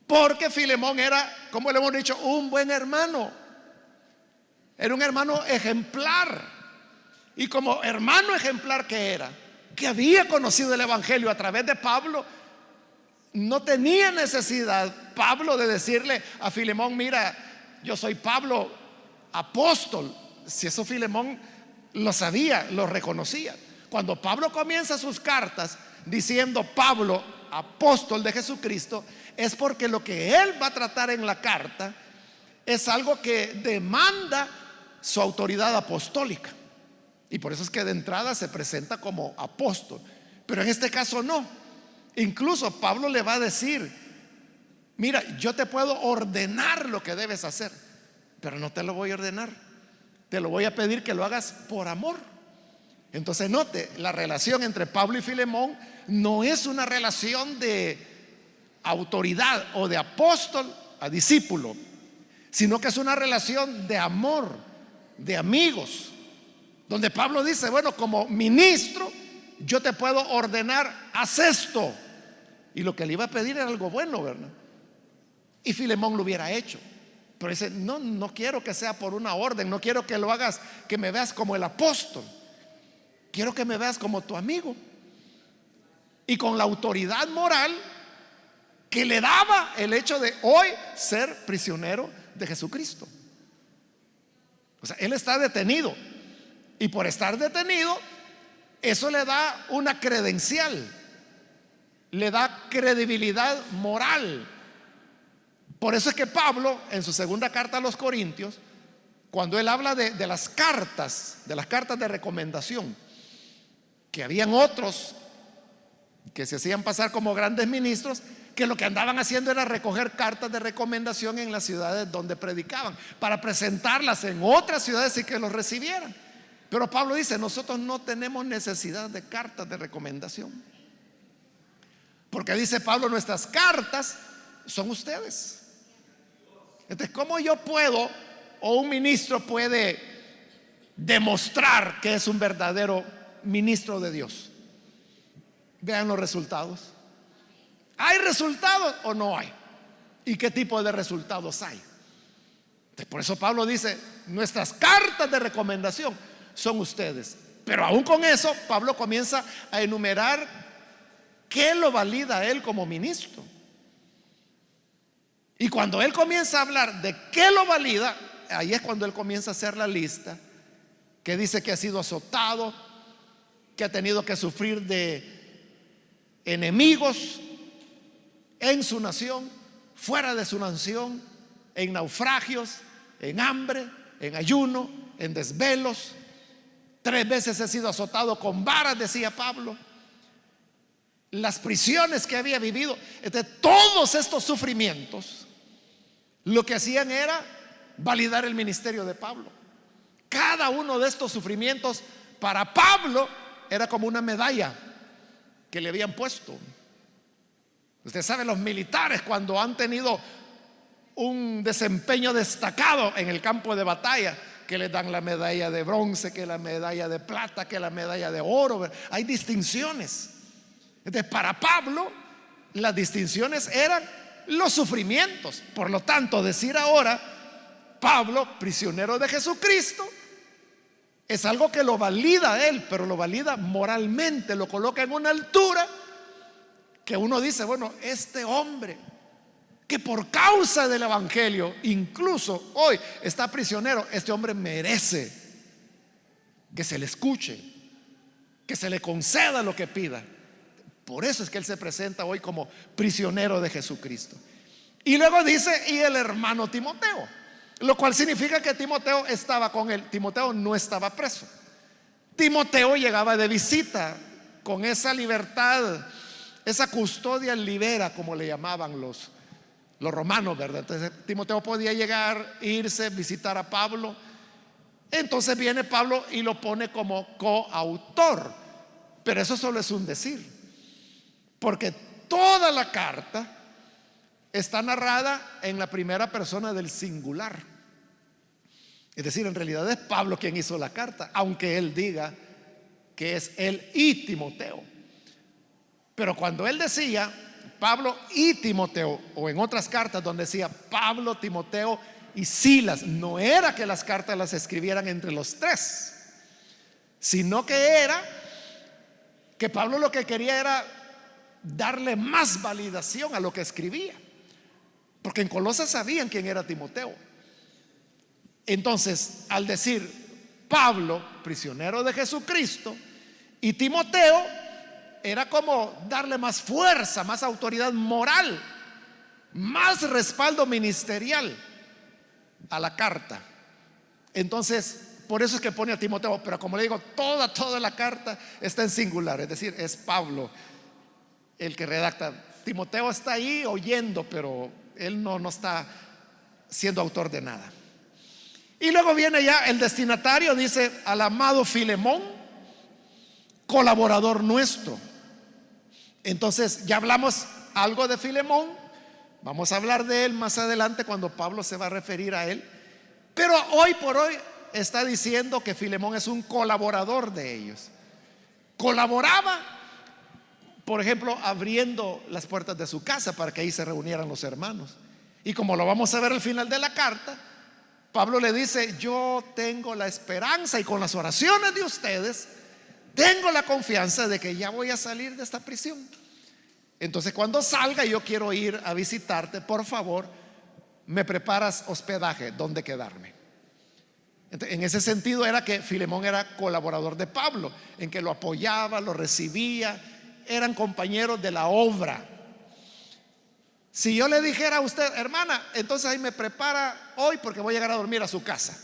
porque Filemón era, como le hemos dicho, un buen hermano, era un hermano ejemplar, y como hermano ejemplar que era, que había conocido el evangelio a través de Pablo, no tenía necesidad Pablo de decirle a Filemón, mira, yo soy Pablo, apóstol. Si eso Filemón lo sabía, lo reconocía. Cuando Pablo comienza sus cartas diciendo Pablo, apóstol de Jesucristo, es porque lo que él va a tratar en la carta es algo que demanda su autoridad apostólica, y por eso es que de entrada se presenta como apóstol. Pero en este caso no. Incluso Pablo le va a decir, mira, yo te puedo ordenar lo que debes hacer, pero no te lo voy a ordenar, te lo voy a pedir que lo hagas por amor. Entonces note, la relación entre Pablo y Filemón no es una relación de autoridad o de apóstol a discípulo, sino que es una relación de amor, de amigos, donde Pablo dice, bueno, como ministro yo te puedo ordenar, haz esto. Y lo que le iba a pedir era algo bueno, ¿verdad? Y Filemón lo hubiera hecho, pero dice, no, no quiero que sea por una orden, no quiero que lo hagas, que me veas como el apóstol, quiero que me veas como tu amigo, y con la autoridad moral que le daba el hecho de hoy ser prisionero de Jesucristo. O sea, él está detenido, y por estar detenido, eso le da una credencial, le da credibilidad moral. Por eso es que Pablo, en su segunda carta a los Corintios, cuando él habla de las cartas de recomendación, que habían otros que se hacían pasar como grandes ministros, que lo que andaban haciendo era recoger cartas de recomendación en las ciudades donde predicaban, para presentarlas en otras ciudades y que los recibieran. Pero Pablo dice, nosotros no tenemos necesidad de cartas de recomendación, porque dice Pablo, nuestras cartas son ustedes. Entonces, ¿cómo yo puedo, o un ministro puede demostrar que es un verdadero ministro de Dios? Vean los resultados. ¿Hay resultados o no hay? ¿Y qué tipo de resultados hay? Entonces, por eso Pablo dice, nuestras cartas de recomendación son ustedes. Pero aún con eso, Pablo comienza a enumerar qué lo valida a él como ministro. Y cuando él comienza a hablar de qué lo valida, ahí es cuando él comienza a hacer la lista, que dice que ha sido azotado, que ha tenido que sufrir de enemigos en su nación, fuera de su nación, en naufragios, en hambre, en ayuno, en desvelos. 3 veces he sido azotado con varas, decía Pablo. Las prisiones que había vivido. Todos estos sufrimientos lo que hacían era validar el ministerio de Pablo. Cada uno de estos sufrimientos para Pablo era como una medalla que le habían puesto. Usted sabe, los militares, cuando han tenido un desempeño destacado en el campo de batalla, que les dan la medalla de bronce, que la medalla de plata, que la medalla de oro. Hay distinciones. Entonces, para Pablo, las distinciones eran los sufrimientos. Por lo tanto, decir ahora Pablo, prisionero de Jesucristo, es algo que lo valida a él, pero lo valida moralmente, lo coloca en una altura que uno dice, bueno, este hombre que por causa del evangelio incluso hoy está prisionero, este hombre merece que se le escuche, que se le conceda lo que pida. Por eso es que él se presenta hoy como prisionero de Jesucristo. Y luego dice, y el hermano Timoteo, lo cual significa que Timoteo estaba con él. Timoteo no estaba preso. Timoteo llegaba de visita con esa libertad, esa custodia libera, como le llamaban los romanos, ¿verdad? Entonces Timoteo podía llegar, irse, visitar a Pablo. Entonces viene Pablo y lo pone como coautor, pero eso solo es un decir, porque toda la carta está narrada en la primera persona del singular. Es decir, en realidad es Pablo quien hizo la carta, aunque él diga que es él y Timoteo. Pero cuando él decía Pablo y Timoteo, o en otras cartas donde decía Pablo, Timoteo y Silas, no era que las cartas las escribieran entre los tres, sino que era que Pablo lo que quería era darle más validación a lo que escribía, porque en Colosas sabían quién era Timoteo. Entonces, al decir Pablo, prisionero de Jesucristo, y Timoteo, era como darle más fuerza, más autoridad moral, más respaldo ministerial a la carta. Entonces, por eso es que pone a Timoteo, pero como le digo, toda la carta está en singular, es decir, es Pablo el que redacta. Timoteo está ahí oyendo, pero él no está siendo autor de nada. Y luego viene ya el destinatario, dice al amado Filemón, colaborador nuestro. Entonces ya hablamos algo de Filemón, vamos a hablar de él más adelante cuando Pablo se va a referir a él, pero hoy por hoy está diciendo que Filemón es un colaborador de ellos. Colaboraba, por ejemplo, abriendo las puertas de su casa para que ahí se reunieran los hermanos. Y como lo vamos a ver al final de la carta, Pablo le dice, yo tengo la esperanza y con las oraciones de ustedes tengo la confianza de que ya voy a salir de esta prisión. Entonces cuando salga yo quiero ir a visitarte, por favor, me preparas hospedaje donde quedarme. Entonces, en ese sentido era que Filemón era colaborador de Pablo, en que lo apoyaba, lo recibía, eran compañeros de la obra. Si yo le dijera a usted, hermana, entonces ahí me prepara hoy porque voy a llegar a dormir a su casa.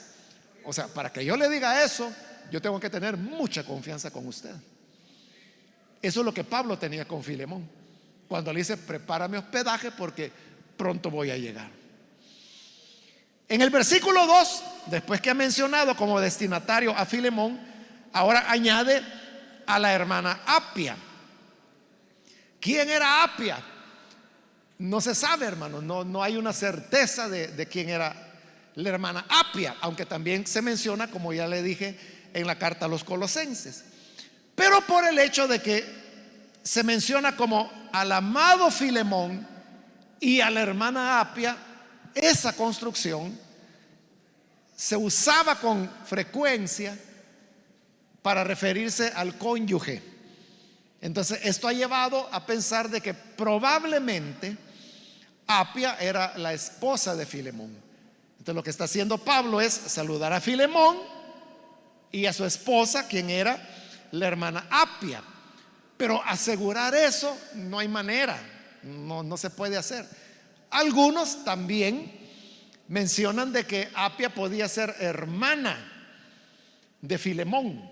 O sea, para que yo le diga eso, yo tengo que tener mucha confianza con usted. Eso es lo que Pablo tenía con Filemón, cuando le dice, prepárame hospedaje porque pronto voy a llegar. En el versículo 2, después que ha mencionado como destinatario a Filemón, ahora añade a la hermana Apia. ¿Quién era Apia? No se sabe, hermano, no hay una certeza de quién era la hermana Apia, aunque también se menciona, como ya le dije, en la carta a los Colosenses. Pero por el hecho de que se menciona como al amado Filemón y a la hermana Apia, esa construcción se usaba con frecuencia para referirse al cónyuge. Entonces esto ha llevado a pensar de que probablemente Apia era la esposa de Filemón. Entonces lo que está haciendo Pablo es saludar a Filemón y a su esposa, quien era la hermana Apia. Pero asegurar eso no hay manera, no se puede hacer. Algunos también mencionan de que Apia podía ser hermana de Filemón.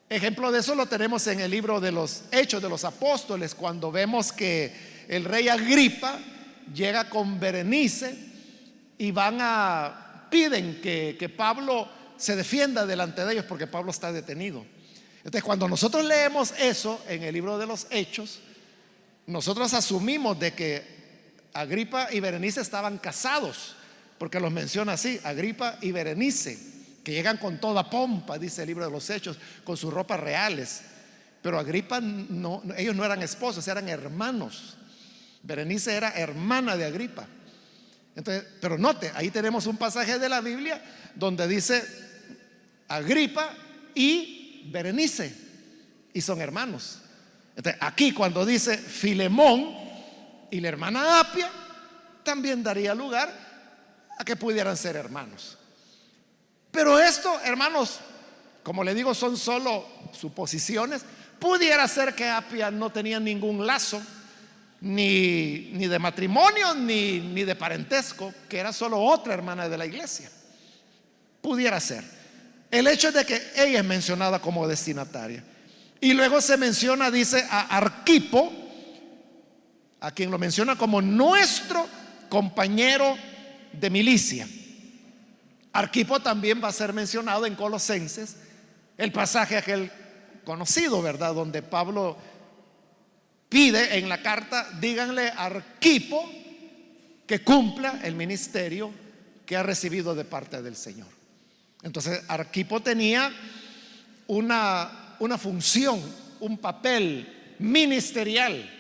Ejemplo de eso lo tenemos en el libro de los Hechos de los Apóstoles, cuando vemos que el rey Agripa llega con Berenice y piden que Pablo se defienda delante de ellos porque Pablo está detenido. Entonces cuando nosotros leemos eso en el libro de los Hechos, nosotros asumimos de que Agripa y Berenice estaban casados, porque los menciona así, Agripa y Berenice, que llegan con toda pompa, dice el libro de los Hechos, con sus ropas reales. Pero Agripa no, ellos no eran esposos, eran hermanos. Berenice era hermana de Agripa. Entonces, pero note, ahí tenemos un pasaje de la Biblia donde dice Agripa y Berenice, y son hermanos. Entonces, aquí cuando dice Filemón y la hermana Apia, también daría lugar a que pudieran ser hermanos. Pero esto, hermanos, como le digo, son solo suposiciones. Pudiera ser que Apia no tenía ningún lazo, ni de matrimonio, ni de parentesco, que era solo otra hermana de la iglesia. Pudiera ser. El hecho de que ella es mencionada como destinataria. Y luego se menciona, dice, a Arquipo, a quien lo menciona como nuestro compañero de milicia. Arquipo también va a ser mencionado en Colosenses, el pasaje aquel conocido, ¿verdad? Donde Pablo pide en la carta, díganle a Arquipo que cumpla el ministerio que ha recibido de parte del Señor. Entonces Arquipo tenía una función, un papel ministerial,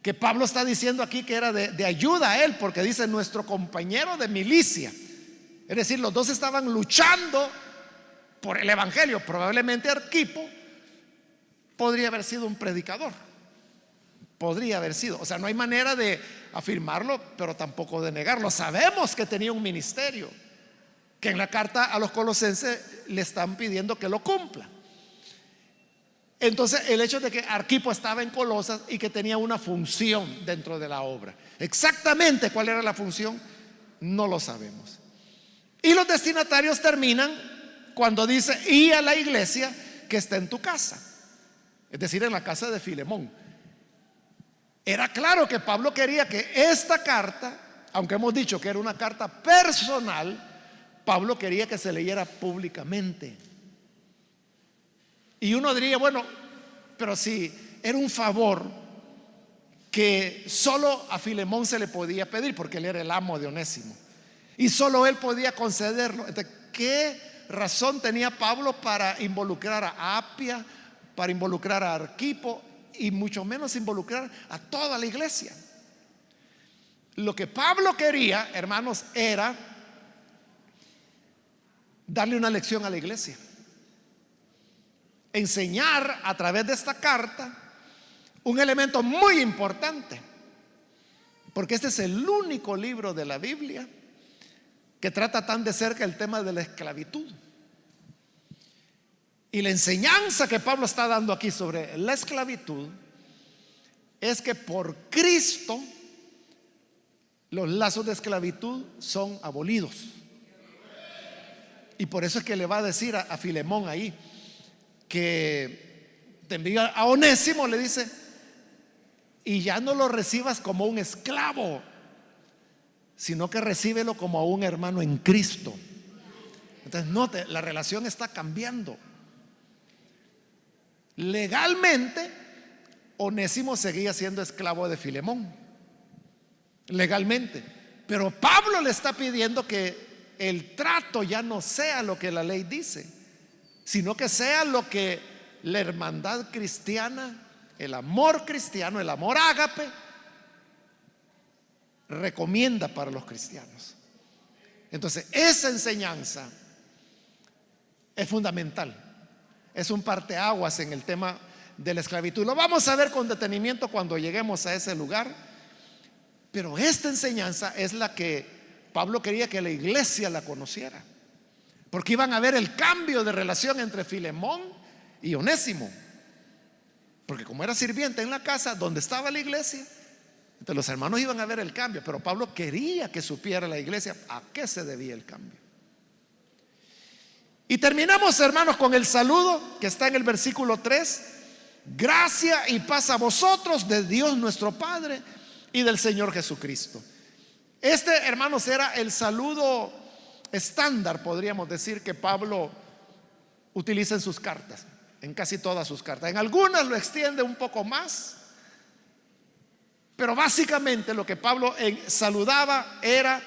que Pablo está diciendo aquí que era de ayuda a él, porque dice nuestro compañero de milicia. Es decir, los dos estaban luchando por el evangelio. Probablemente Arquipo podría haber sido un predicador, podría haber sido, o sea, no hay manera de afirmarlo, pero tampoco de negarlo. Sabemos que tenía un ministerio que en la carta a los colosenses le están pidiendo que lo cumpla. Entonces, el hecho de que Arquipo estaba en Colosas y que tenía una función dentro de la obra, exactamente cuál era la función, no lo sabemos. Y los destinatarios terminan cuando dice, y a la iglesia que está en tu casa, es decir, en la casa de Filemón. Era claro que Pablo quería que esta carta, aunque hemos dicho que era una carta personal, Pablo quería que se leyera públicamente. Y uno diría, bueno, pero si era un favor que solo a Filemón se le podía pedir, porque él era el amo de Onésimo, y solo él podía concederlo. Entonces, ¿qué razón tenía Pablo para involucrar a Apia, para involucrar a Arquipo, y mucho menos involucrar a toda la iglesia? Lo que Pablo quería, hermanos, era darle una lección a la iglesia, enseñar a través de esta carta un elemento muy importante, porque este es el único libro de la Biblia que trata tan de cerca el tema de la esclavitud. Y la enseñanza que Pablo está dando aquí sobre la esclavitud es que por Cristo los lazos de esclavitud son abolidos. Y por eso es que le va a decir a Filemón ahí que te envía a Onésimo, le dice, y ya no lo recibas como un esclavo, sino que recíbelo como a un hermano en Cristo. Entonces note, la relación está cambiando. Legalmente Onésimo seguía siendo esclavo de Filemón, legalmente, pero Pablo le está pidiendo que el trato ya no sea lo que la ley dice, sino que sea lo que la hermandad cristiana, el amor cristiano, el amor ágape recomienda para los cristianos. Entonces, esa enseñanza es fundamental, es un parteaguas en el tema de la esclavitud. Lo vamos a ver con detenimiento cuando lleguemos a ese lugar, pero esta enseñanza es la que Pablo quería que la iglesia la conociera, porque iban a ver el cambio de relación entre Filemón y Onésimo, porque como era sirviente en la casa donde estaba la iglesia, entonces los hermanos iban a ver el cambio. Pero Pablo quería que supiera la iglesia a qué se debía el cambio. Y terminamos, hermanos, con el saludo que está en el versículo 3: gracia y paz a vosotros de Dios nuestro Padre y del Señor Jesucristo. Este, hermanos, era el saludo estándar, podríamos decir, que Pablo utiliza en sus cartas, en casi todas sus cartas. En algunas lo extiende un poco más, pero básicamente lo que Pablo saludaba era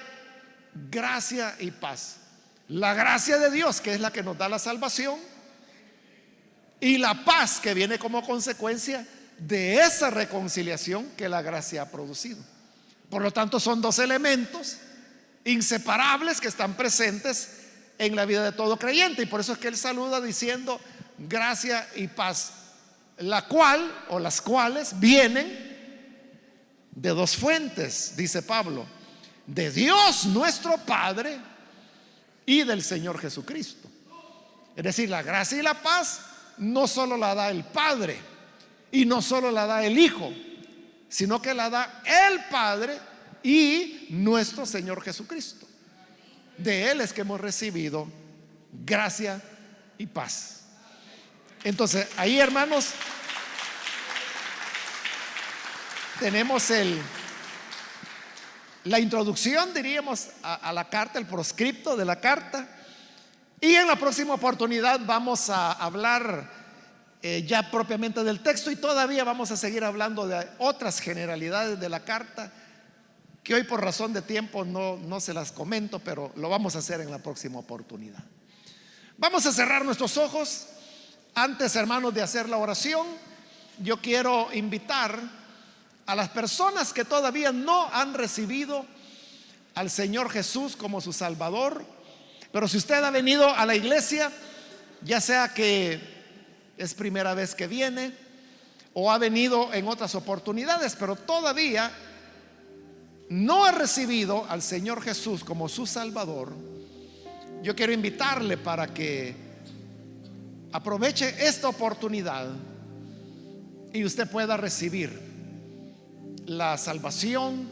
gracia y paz. La gracia de Dios, que es la que nos da la salvación, y la paz que viene como consecuencia de esa reconciliación que la gracia ha producido. Por lo tanto, son dos elementos inseparables que están presentes en la vida de todo creyente. Y por eso es que él saluda diciendo gracia y paz, la cual o las cuales vienen de dos fuentes, dice Pablo: de Dios nuestro Padre y del Señor Jesucristo. Es decir, la gracia y la paz no solo la da el Padre y no solo la da el Hijo, sino que la da el Padre y nuestro Señor Jesucristo. De Él es que hemos recibido gracia y paz. Entonces, ahí, hermanos, tenemos la introducción, diríamos, a la carta, el proscripto de la carta. Y en la próxima oportunidad vamos a hablar ya propiamente del texto, y todavía vamos a seguir hablando de otras generalidades de la carta que hoy por razón de tiempo no se las comento, pero lo vamos a hacer en la próxima oportunidad. Vamos a cerrar nuestros ojos. Antes, hermanos, de hacer la oración, yo quiero invitar a las personas que todavía no han recibido al Señor Jesús como su Salvador. Pero si usted ha venido a la iglesia, ya sea que es primera vez que viene o ha venido en otras oportunidades, pero todavía no ha recibido al Señor Jesús como su Salvador, yo quiero invitarle para que aproveche esta oportunidad y usted pueda recibir la salvación,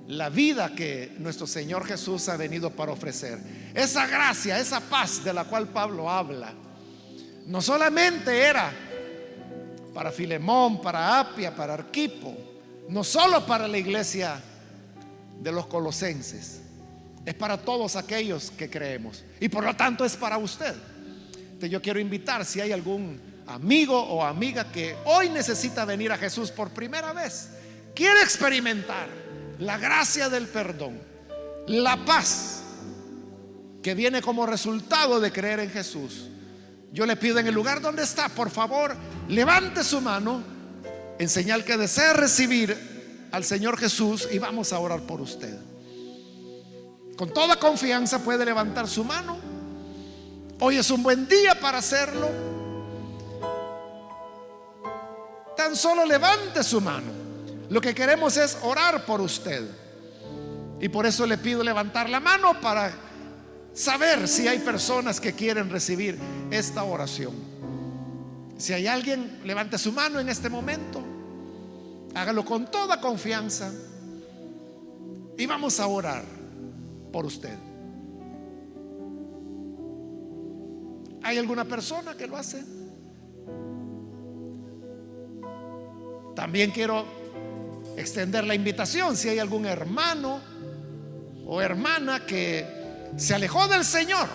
la vida que nuestro Señor Jesús ha venido para ofrecer. Esa gracia, esa paz de la cual Pablo habla, no solamente era para Filemón, para Apia, para Arquipo, no solo para la iglesia de los colosenses, es para todos aquellos que creemos, y por lo tanto es para usted. Entonces yo quiero invitar, si hay algún amigo o amiga que hoy necesita venir a Jesús por primera vez, quiere experimentar la gracia del perdón, la paz que viene como resultado de creer en Jesús, yo le pido, en el lugar donde está, por favor, levante su mano en señal que desea recibir al Señor Jesús, y vamos a orar por usted. Con toda confianza puede levantar su mano. Hoy es un buen día para hacerlo. Tan solo levante su mano. Lo que queremos es orar por usted, y por eso le pido levantar la mano para saber si hay personas que quieren recibir esta oración. Si hay alguien, levante su mano en este momento. Hágalo con toda confianza y vamos a orar por usted. ¿Hay alguna persona que lo hace? También quiero extender la invitación. Si hay algún hermano o hermana que se alejó del Señor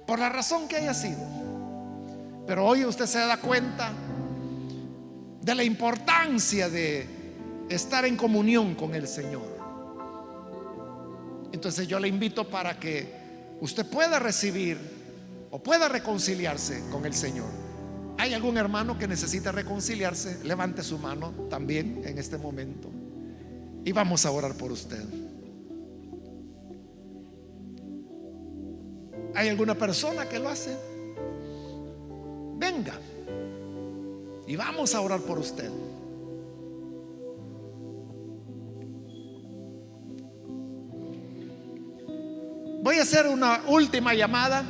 por la razón que haya sido, pero hoy usted se da cuenta de la importancia de estar en comunión con el Señor, entonces yo le invito para que usted pueda recibir o pueda reconciliarse con el Señor. ¿Hay algún hermano que necesita reconciliarse? Levante su mano también en este momento y vamos a orar por usted. ¿Hay alguna persona que lo hace? Venga y vamos a orar por usted. Voy a hacer una última llamada,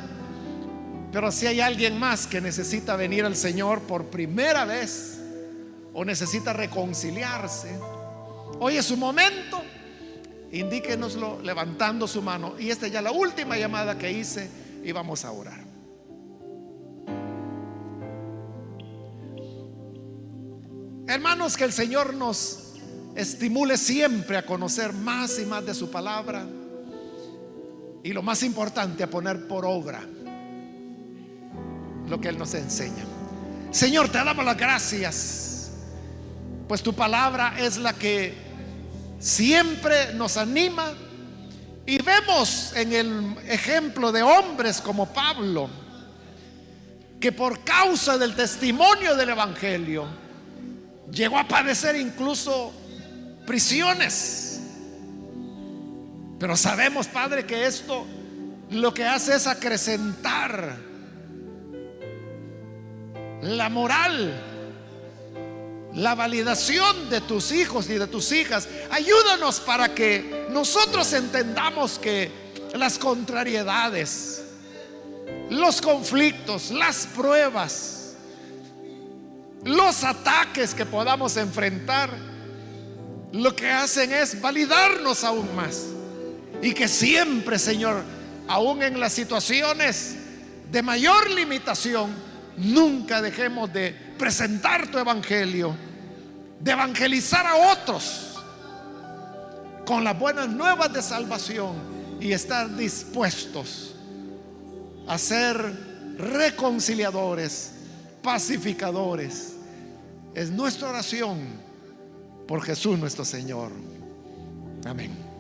pero si hay alguien más que necesita venir al Señor por primera vez o necesita reconciliarse, hoy es su momento. Indíquenoslo levantando su mano. Y esta es ya la última llamada que hice y vamos a orar. Hermanos, que el Señor nos estimule siempre a conocer más y más de su palabra, y lo más importante, a poner por obra lo que Él nos enseña. Señor, te damos las gracias, pues tu palabra es la que siempre nos anima, y vemos en el ejemplo de hombres como Pablo, que por causa del testimonio del Evangelio llegó a padecer incluso prisiones, Pero sabemos, Padre, que esto lo que hace es acrecentar la moral, la validación de tus hijos y de tus hijas. Ayúdanos para que nosotros entendamos que las contrariedades, los conflictos, las pruebas, los ataques que podamos enfrentar, lo que hacen es validarnos aún más. Y que siempre, Señor, aún en las situaciones de mayor limitación, nunca dejemos de presentar tu evangelio, de evangelizar a otros con las buenas nuevas de salvación y estar dispuestos a ser reconciliadores, pacificadores. Es nuestra oración por Jesús nuestro Señor. Amén.